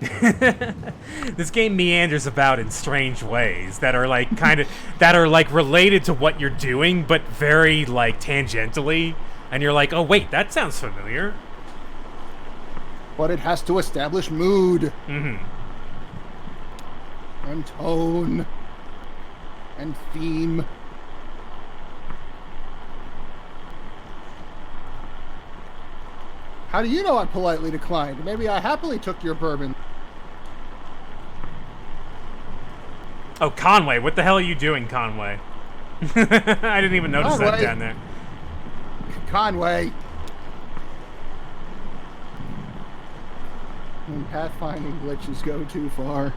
This game meanders about in strange ways that are, like, kind of... that are, like, related to what you're doing, but very, like, tangentially. And you're like, oh, wait, that sounds familiar. But it has to establish mood. Mm-hmm. And tone. And theme. How do you know I politely declined? Maybe I happily took your bourbon. Oh, Conway. What the hell are you doing, Conway? I didn't even notice that down there. Conway. When pathfinding glitches go too far.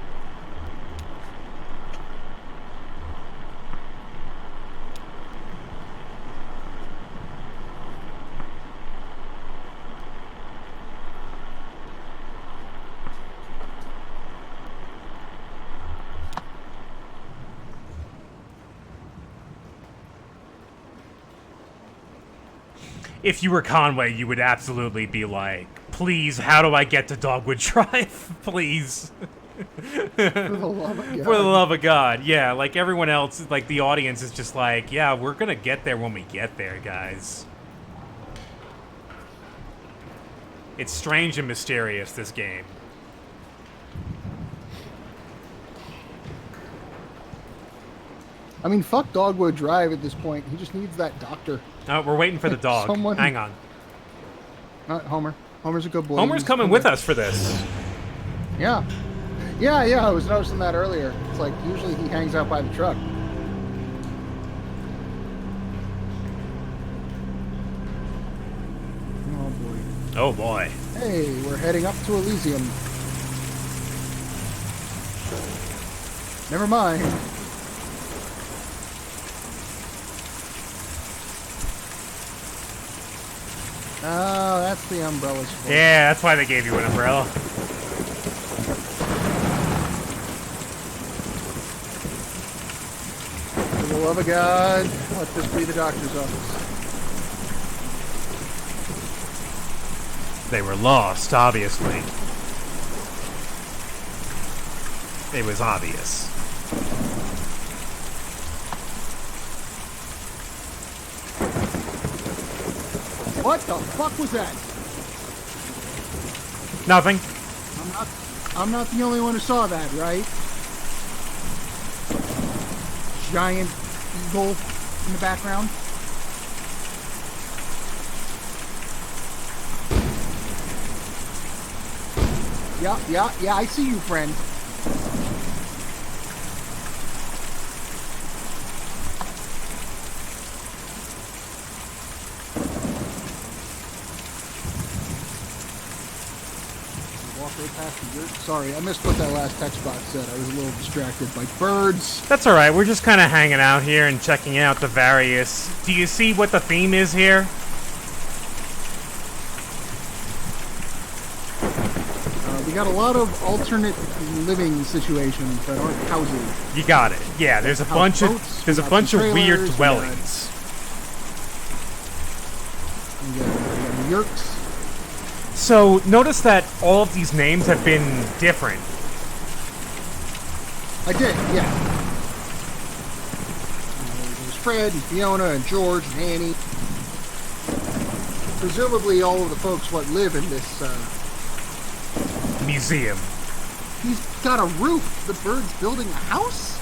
If you were Conway, you would absolutely be like, please, how do I get to Dogwood Drive? Please. For the love of God. For the love of God. Yeah, like everyone else, like the audience is just like, yeah, we're going to get there when we get there, guys. It's strange and mysterious, this game. I mean, fuck Dogwood Drive at this point. He just needs that doctor. Oh, we're waiting for the dog. Someone... Hang on. Not Homer. Homer's a good boy. Homer's coming with us for this. Yeah. Yeah, I was noticing that earlier. It's like, usually he hangs out by the truck. Oh, boy. Oh, boy. Hey, we're heading up to Elysium. Never mind. Oh, that's the umbrellas for. Yeah, that's why they gave you an umbrella. For the love of God, let this be the doctor's office. They were lost, obviously. It was obvious. What the fuck was that? Nothing. I'm not the only one who saw that, right? Giant eagle in the background. Yeah, I see you, friend. walk right past the yurt. Sorry, I missed what that last text box said. I was a little distracted by birds. That's all right. We're just kind of hanging out here and checking out the various... Do you see what the theme is here? We got a lot of alternate living situations that aren't houses. You got it. Yeah, there's a bunch of weird dwellings. We got yurts. So, notice that all of these names have been different. I did, yeah. There's Fred and Fiona and George and Annie. Presumably all of the folks what live in this museum. He's got a roof. The bird's building a house?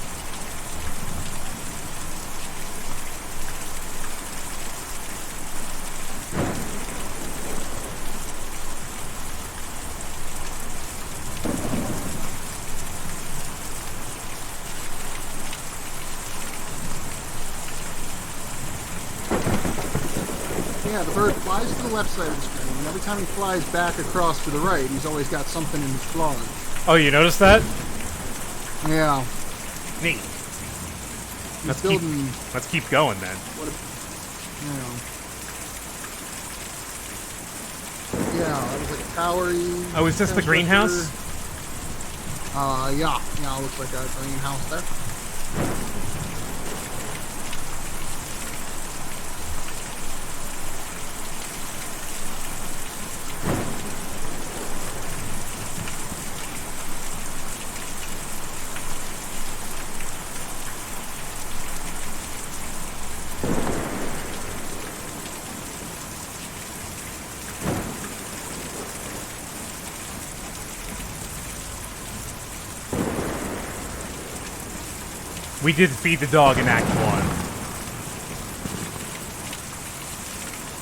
Yeah, the bird flies to the left side of the screen, and every time he flies back across to the right, he's always got something in his claws. Oh, you noticed that? Yeah. Neat. Let's keep going then. Yeah, that was like a towery. Oh, is this the greenhouse? Yeah. Yeah, it looks like a greenhouse there. We did feed the dog in Act 1.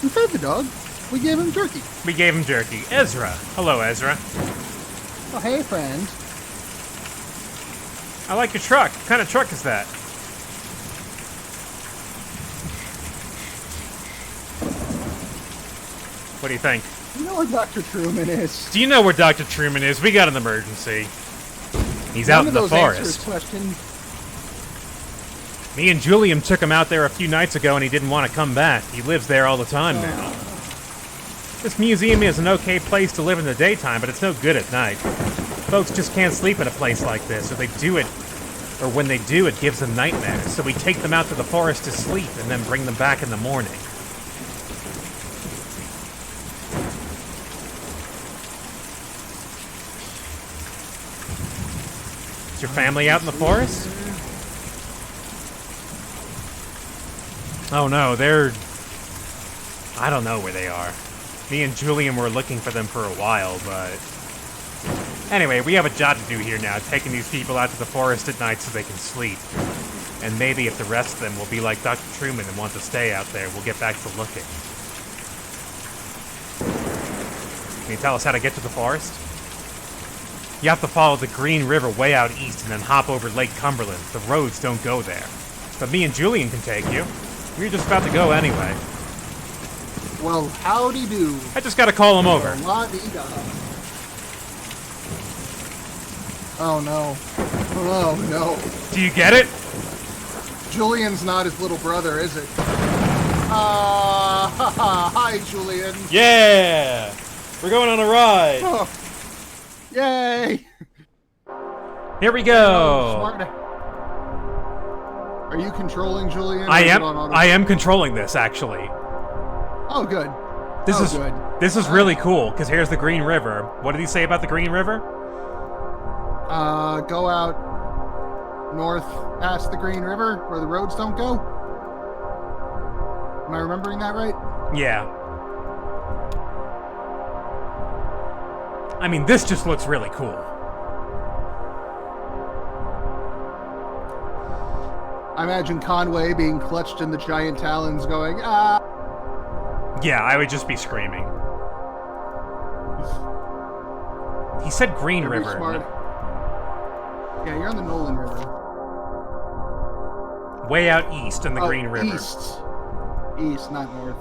We fed the dog. We gave him jerky. We gave him jerky. Ezra. Hello, Ezra. Oh, hey, friend. I like your truck. What kind of truck is that? What do you think? You know where Dr. Truman is. Do you know where Dr. Truman is? We got an emergency. He's out in the forest. Question. Me and Julian took him out there a few nights ago and he didn't want to come back. He lives there all the time now. This museum is an okay place to live in the daytime, but it's no good at night. Folks just can't sleep in a place like this, or when they do, it gives them nightmares. So we take them out to the forest to sleep and then bring them back in the morning. Is your family out in the forest? Oh no, I don't know where they are. Me and Julian were looking for them for a while, but... Anyway, we have a job to do here now, taking these people out to the forest at night so they can sleep. And maybe if the rest of them will be like Dr. Truman and want to stay out there, we'll get back to looking. Can you tell us how to get to the forest? You have to follow the Green River way out east and then hop over Lake Cumberland. The roads don't go there. But me and Julian can take you. We were just about to go anyway. Well, howdy do. I just gotta call him over. La-dee-da. Oh no. Oh no. Do you get it? Julian's not his little brother, is it? Hi, Julian. Yeah! We're going on a ride. Oh. Yay! Here we go. Are you controlling Julian? I am controlling this, actually. Oh, good. This is really cool, because here's the Green River. What did he say about the Green River? Go out north past the Green River, where the roads don't go. Am I remembering that right? Yeah. I mean, this just looks really cool. I imagine Conway being clutched in the giant talons going, ah! Yeah, I would just be screaming. He said Green River. Smart. Yeah, you're on the Nolan River. Way out east in the Green River. East, not north.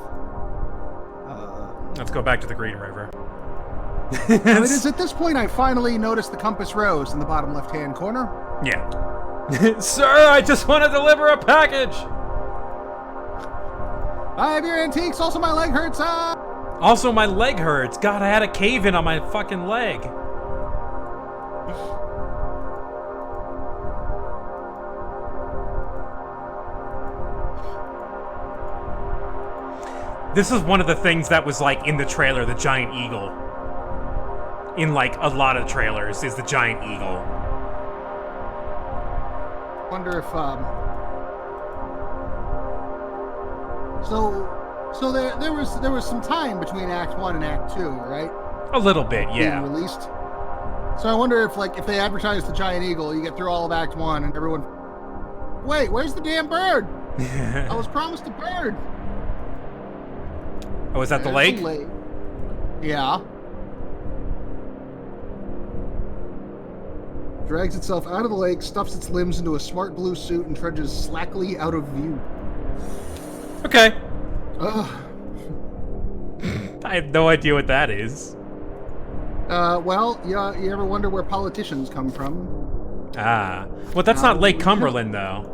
Let's go back to the Green River. It is at this point I finally noticed the compass rose in the bottom left-hand corner. Yeah. Sir, I just want to deliver a package! I have your antiques, also my leg hurts, Also, my leg hurts. God, I had a cave-in on my fucking leg. This is one of the things that was, like, in the trailer, the giant eagle. In, like, a lot of trailers, is the giant eagle. Wonder if, So there was some time between Act 1 and Act 2, right? A little bit, yeah. Being released. So I wonder if they advertised the giant eagle, you get through all of Act 1 and everyone... Wait, where's the damn bird? I was promised a bird. Oh, is that the lake? Yeah. Drags itself out of the lake, stuffs its limbs into a smart blue suit, and trudges slackly out of view. Okay. Ugh. I have no idea what that is. Well, yeah, you ever wonder where politicians come from? Ah. Well, that's not Lake Cumberland, though.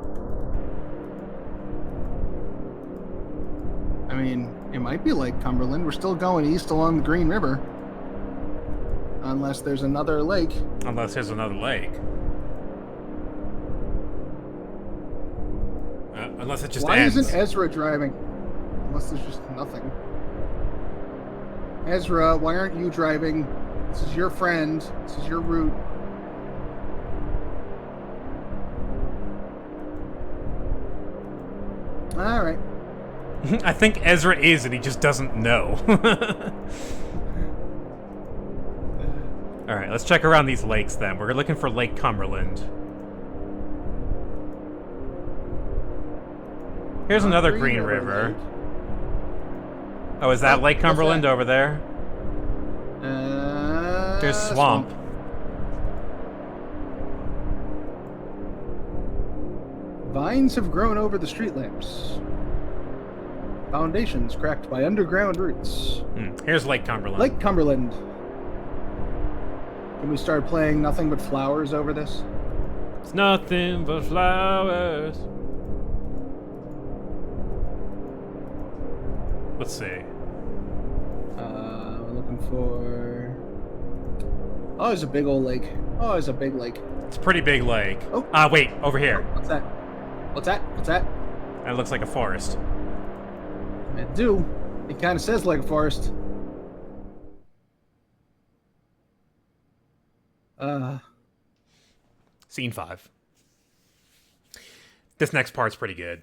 I mean, it might be Lake Cumberland. We're still going east along the Green River. Unless there's another lake. Unless there's another lake. Unless it just ends. Why isn't Ezra driving? Unless there's just nothing. Ezra, why aren't you driving? This is your friend. This is your route. All right. I think Ezra is, and he just doesn't know. Alright, let's check around these lakes then. We're looking for Lake Cumberland. Here's another Green River. Oh, is that Lake Cumberland over there? There's swamp. Vines have grown over the street lamps. Foundations cracked by underground roots. Here's Lake Cumberland. Lake Cumberland. Can we start playing Nothing But Flowers over this? It's nothing but flowers. Let's see. We're looking for... Oh, there's a big old lake. Oh, there's a big lake. It's a pretty big lake. Oh. Wait, over here. What's that? What's that? What's that? That looks like a forest. It do. It kind of says like a forest. Scene 5. This next part's pretty good.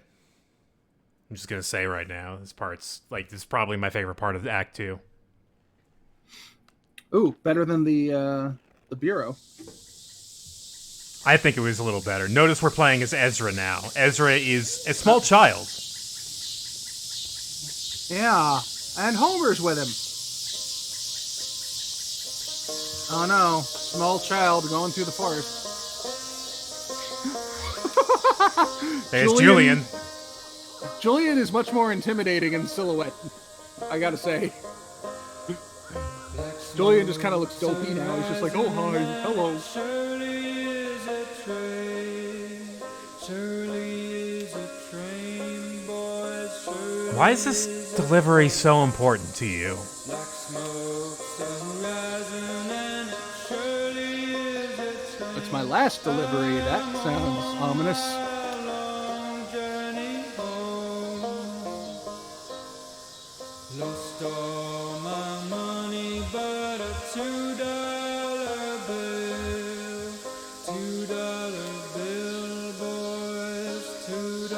I'm just gonna say right now, this is probably my favorite part of Act 2. Ooh, better than the Bureau. I think it was a little better. Notice we're playing as Ezra now. Ezra is a small child. Yeah, and Homer's with him. Oh no, small child going through the forest. There's Julian. Julian is much more intimidating in silhouette, I gotta say. Julian just kind of looks dopey now. He's just like, oh, hi, hello. Why is this delivery so important to you? It's my last delivery. That sounds ominous. Lost all my money, but a $2 bill. $2 bill, boys, $2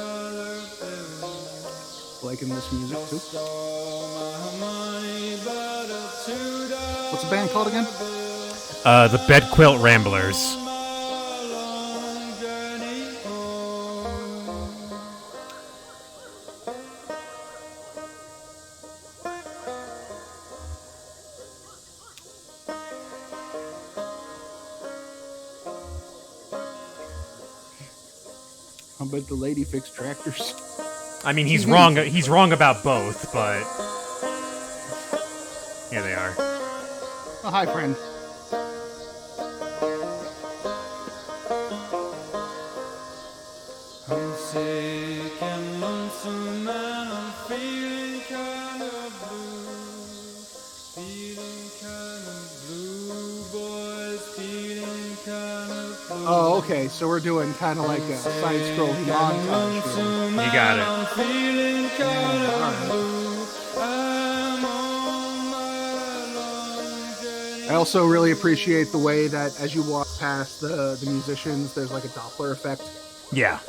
bill. Liking this music too. Lost all my money, but a $2 What's the band called again? The Bed Quilt Ramblers. I bet the lady fixed tractors. I mean, he's wrong. He's wrong about both, but here they are. Oh, hi, friend. I'm sick and lonesome and I'm feeling kind of blue. Feeling kind of blue, boys. Feeling kind of blue. Oh, okay. So we're doing kind of like a side-scrolling montage here. You got it. I'm feeling kind Yeah, of all right. blue. I'm on my long journey. I also really appreciate the way that as you walk past the musicians, there's like a Doppler effect. Yeah.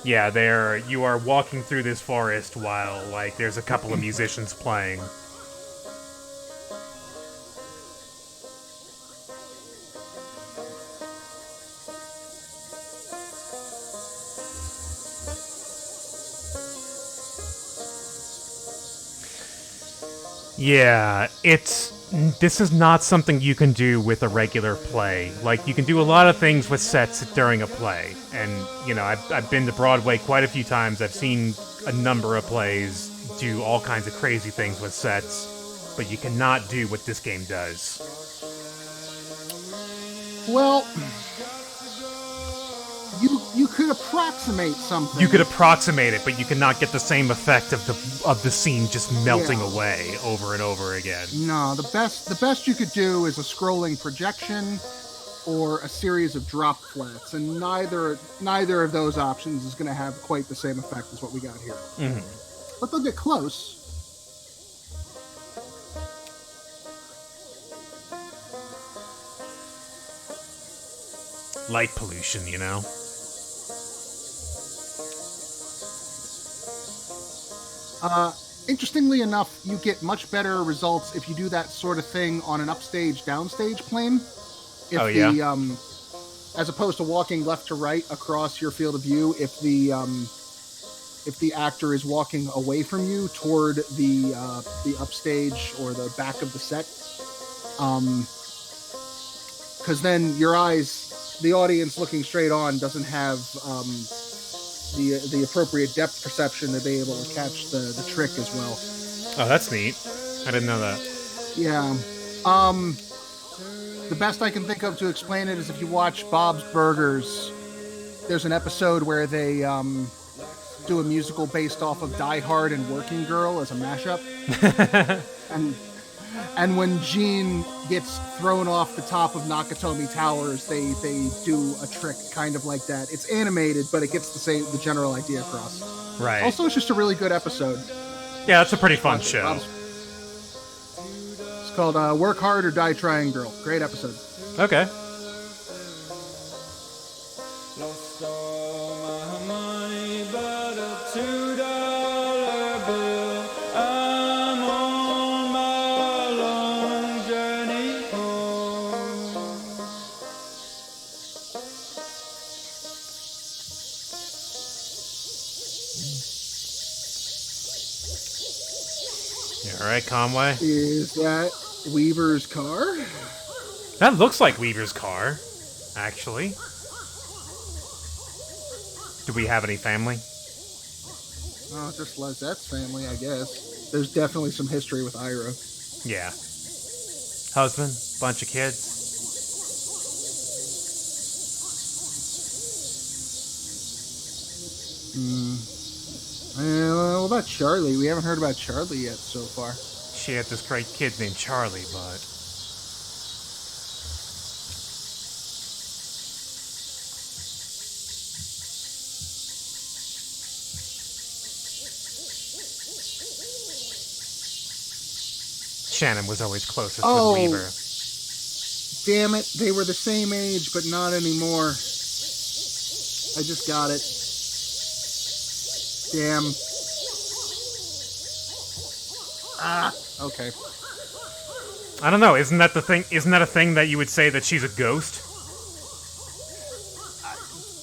Yeah, you are walking through this forest while, like, there's a couple of musicians playing. Yeah, this is not something you can do with a regular play. Like, you can do a lot of things with sets during a play. And, you know, I've been to Broadway quite a few times. I've seen a number of plays do all kinds of crazy things with sets. But you cannot do what this game does. Well, you could approximate something. You could approximate it, but you cannot get the same effect of the scene just melting Yeah. away over and over again. No, the best you could do is a scrolling projection or a series of drop flats, and neither of those options is going to have quite the same effect as what we got here. Mm-hmm. But they'll get close. Light pollution, you know? Interestingly enough, you get much better results if you do that sort of thing on an upstage, downstage plane. If Oh, yeah? As opposed to walking left to right across your field of view, if the actor is walking away from you toward the upstage or the back of the set, because then your eyes, the audience looking straight on, doesn't have the appropriate depth perception to be able to catch the trick as well. Oh, that's neat. I didn't know that. Yeah. The best I can think of to explain it is if you watch Bob's Burgers, there's an episode where they do a musical based off of Die Hard and Working Girl as a mashup. and when Gene gets thrown off the top of Nakatomi Towers, they do a trick kind of like that. It's animated, but it gets the general idea across. Right. Also, it's just a really good episode. Yeah, it's a pretty fun show. It's called Work Hard or Die Trying Girl. Great episode. Okay. Lost all my money but a $2 bill. I'm on my long journey home. You all right, Conway? Is that Weaver's car? That looks like Weaver's car, actually. Do we have any family? Oh, just Lizette's family, I guess. There's definitely some history with Ira. Yeah. Husband, bunch of kids. Well, about Charlie. We haven't heard about Charlie yet so far. She had this great kid named Charlie, but... Shannon was always closest with Weaver. Damn it. They were the same age, but not anymore. I just got it. Damn. Okay. I don't know, isn't that the thing? Isn't that a thing that you would say that she's a ghost?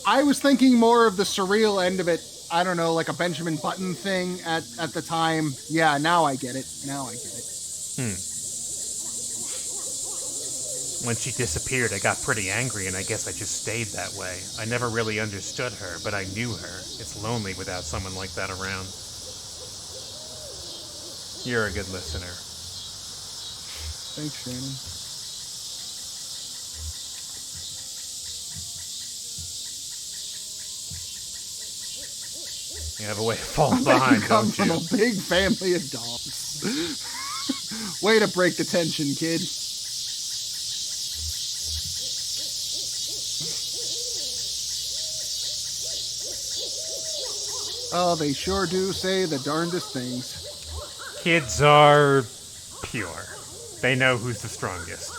I was thinking more of the surreal end of it. I don't know, like a Benjamin Button thing at the time. Yeah, now I get it. When she disappeared, I got pretty angry, and I guess I just stayed that way. I never really understood her, but I knew her. It's lonely without someone like that around. You're a good listener. Thanks, Shannon. You have a way of falling I bet behind, you come don't from you? a big family of dogs. Way to break the tension, kid. Oh, they sure do say the darndest things. Kids are pure. They know who's the strongest.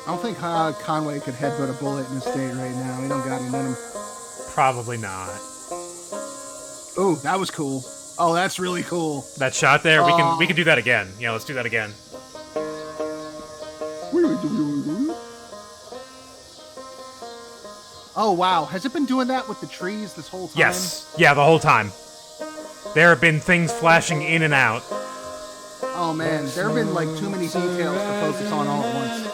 I don't think Conway could headbutt a bullet in the state right now. He don't got it in him. Probably not. Ooh, that was cool. Oh, that's really cool. That shot there, we can do that again. Yeah, let's do that again. Oh, wow. Has it been doing that with the trees this whole time? Yes. Yeah, the whole time. There have been things flashing in and out. Oh, man. There have been, like, too many details to focus on all at once.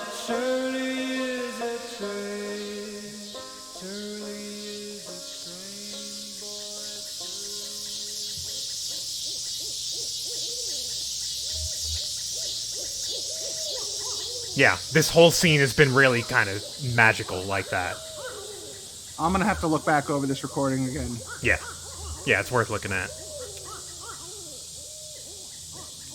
Yeah, this whole scene has been really kind of magical like that. I'm going to have to look back over this recording again. Yeah. Yeah, it's worth looking at.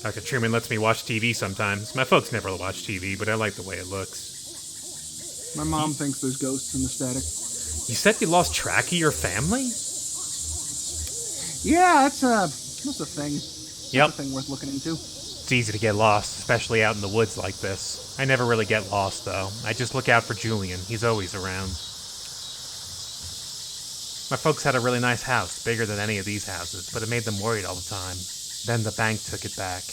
Dr. Truman lets me watch TV sometimes. My folks never watch TV, but I like the way it looks. My mom thinks there's ghosts in the static. You said you lost track of your family? Yeah, that's a thing. Yep. That's a thing worth looking into. It's easy to get lost, especially out in the woods like this. I never really get lost, though. I just look out for Julian. He's always around. My folks had a really nice house, bigger than any of these houses, but it made them worried all the time. Then the bank took it back.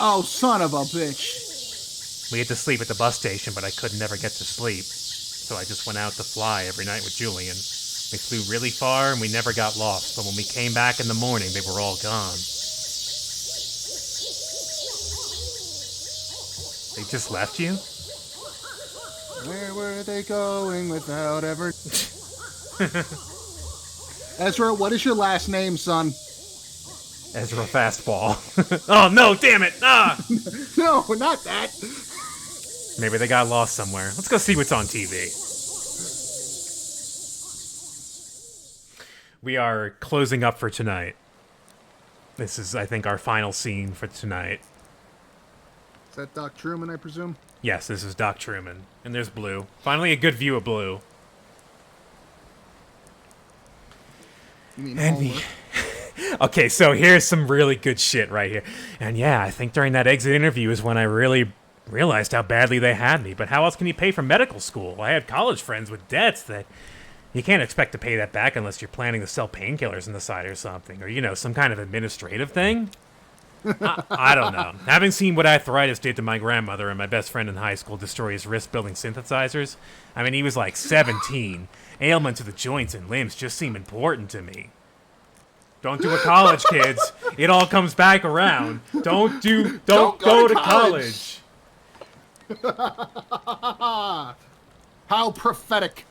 Oh, son of a bitch. We had to sleep at the bus station, but I could never get to sleep. So I just went out to fly every night with Julian. We flew really far and we never got lost, but when we came back in the morning, they were all gone. They just left you? Where were they going without ever... Ezra, what is your last name, son? Ezra Fastball. Oh, no, damn it! Ah! No, not that. Maybe they got lost somewhere. Let's go see what's on TV. We are closing up for tonight. This is, I think, our final scene for tonight. Is that Doc Truman, I presume? Yes, this is Doc Truman. And there's Blue. Finally a good view of Blue. You mean And homework? Okay, so here's some really good shit right here. And yeah, I think during that exit interview is when I really realized how badly they had me. But how else can you pay for medical school? I had college friends with debts that you can't expect to pay that back unless you're planning to sell painkillers on the side or something. Or, you know, some kind of administrative thing. I don't know. Having seen what arthritis did to my grandmother and my best friend in high school destroy his wrist-building synthesizers, I mean, he was like 17. Ailments of the joints and limbs just seem important to me. Don't do a college, kids. It all comes back around. Don't go to college. How prophetic.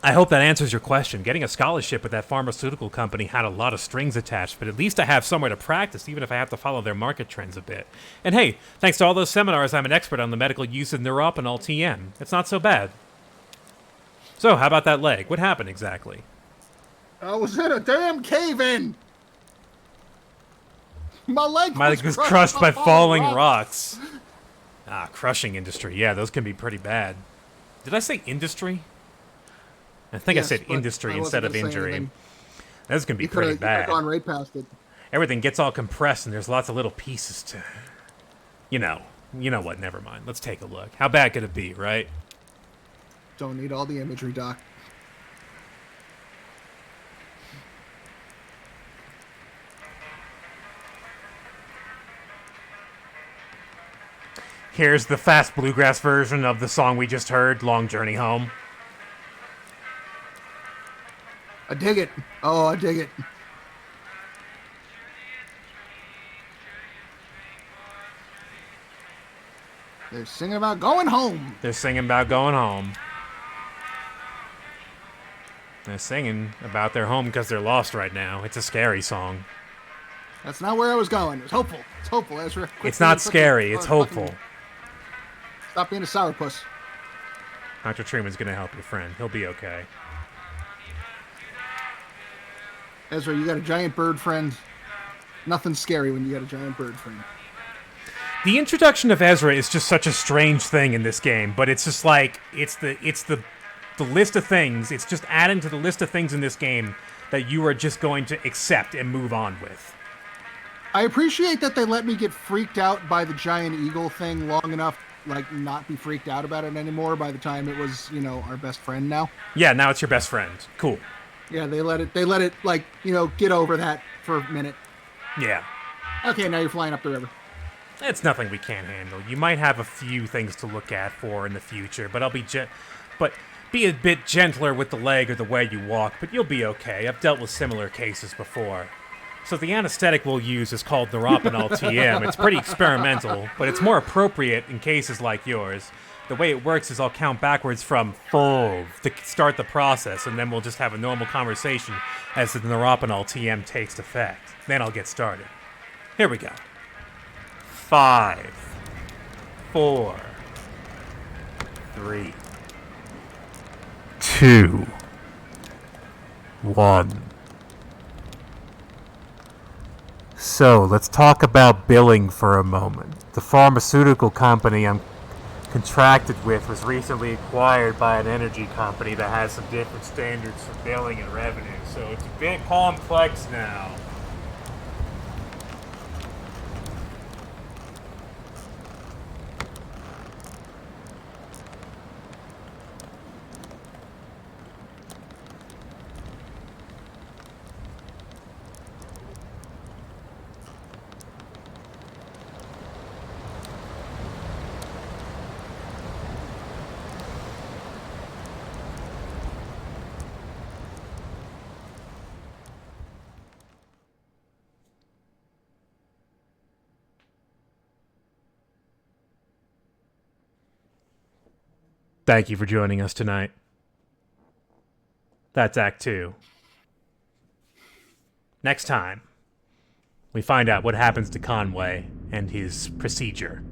I hope that answers your question. Getting a scholarship with that pharmaceutical company had a lot of strings attached, but at least I have somewhere to practice, even if I have to follow their market trends a bit. And hey, thanks to all those seminars, I'm an expert on the medical use of neuropenol TM. It's not so bad. So, how about that leg? What happened exactly? I was in a damn cave-in. My leg was crushed by falling rocks. Ah, crushing industry. Yeah, those can be pretty bad. Did I say industry? I think Yes, I said but industry I wasn't instead of gonna say injury. anything. Those can be You could pretty have bad. gone right past it. Everything gets all compressed and there's lots of little pieces to... You know what, never mind. Let's take a look. How bad could it be, right? Don't need all the imagery, Doc. Here's the fast bluegrass version of the song we just heard, Long Journey Home. I dig it. Oh, I dig it. They're singing about going home. They're singing about going home. They're singing about their home because they're lost right now. It's a scary song. That's not where I was going. It was hopeful. It's hopeful, Ezra. It's not scary. It's hopeful. Stop being a sourpuss. Dr. Truman's going to help your friend. He'll be okay. Ezra, you got a giant bird friend. Nothing's scary when you got a giant bird friend. The introduction of Ezra is just such a strange thing in this game, but it's just like it's the list of things. It's just adding to the list of things in this game that you are just going to accept and move on with. I appreciate that they let me get freaked out by the giant eagle thing long enough, like not be freaked out about it anymore by the time it was, our best friend now. Yeah, now it's your best friend. Cool. Yeah, they let it like, get over that for a minute. Yeah. Okay, now you're flying up the river. It's nothing we can't handle. You might have a few things to look at for in the future, but be a bit gentler with the leg or the way you walk, but you'll be okay. I've dealt with similar cases before. So the anesthetic we'll use is called Neuropanol TM. It's pretty experimental, but it's more appropriate in cases like yours. The way it works is I'll count backwards from 5 to start the process, and then we'll just have a normal conversation as the Neuropanol TM takes effect. Then I'll get started. Here we go. 5, 4, 3, 2, 1. So, let's talk about billing for a moment. The pharmaceutical company I'm contracted with was recently acquired by an energy company that has some different standards for billing and revenue, so it's a bit complex now. Thank you for joining us tonight. That's Act 2. Next time, we find out what happens to Conway and his procedure.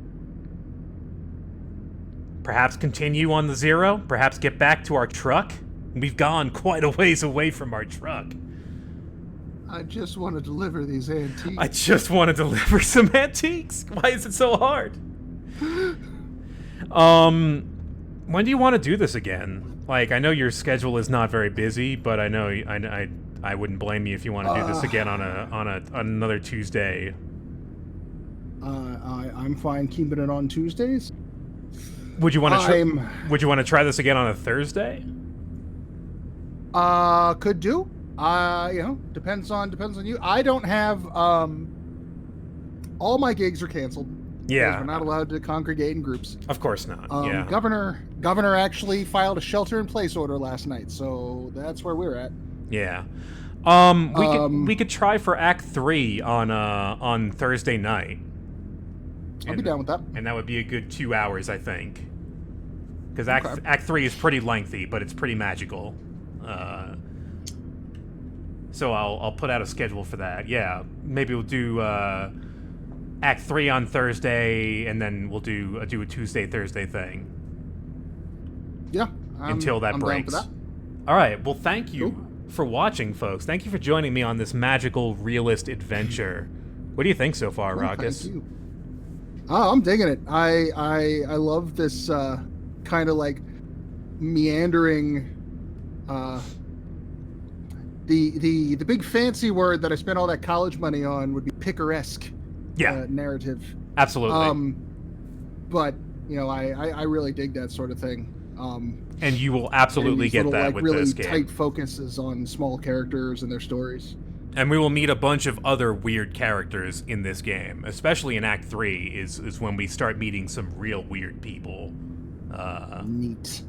Perhaps continue on the 0? Perhaps get back to our truck? We've gone quite a ways away from our truck. I just want to deliver these antiques. I just want to deliver some antiques? Why is it so hard? When do you want to do this again? Like, I know your schedule is not very busy, but I know I wouldn't blame you if you want to do this again on another Tuesday. I'm fine keeping it on Tuesdays. Would you want to try this again on a Thursday? Could do. Depends on you. I don't have all my gigs are canceled. Yeah, we're not allowed to congregate in groups. Of course not. Yeah. Governor actually filed a shelter-in-place order last night, so that's where we're at. Yeah. We could try for Act 3 on Thursday night. I'll be down with that. And that would be a good 2 hours, I think. Because Act 3 is pretty lengthy, but it's pretty magical. So I'll put out a schedule for that. Yeah, maybe we'll do Act 3 on Thursday, and then we'll do a Tuesday, Thursday thing. Yeah. Until that breaks. Down for that. All right. Well, thank you for watching, folks. Thank you for joining me on this magical realist adventure. What do you think so far, Raqus? Thank you. Oh, I'm digging it. I love this kind of like meandering. The big fancy word that I spent all that college money on would be picaresque. Yeah. Narrative. Absolutely. But I really dig that sort of thing. And you will absolutely get that with really this game. Tight focuses on small characters and their stories. And we will meet a bunch of other weird characters in this game, especially in Act 3 is when we start meeting some real weird people. Neat.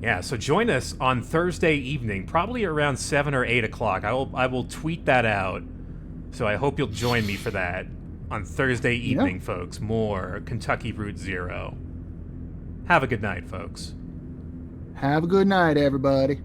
Yeah, so join us on Thursday evening, probably around 7 or 8 o'clock. I will tweet that out, so I hope you'll join me for that on Thursday evening, folks. More Kentucky Route Zero. Have a good night, folks. Have a good night, everybody.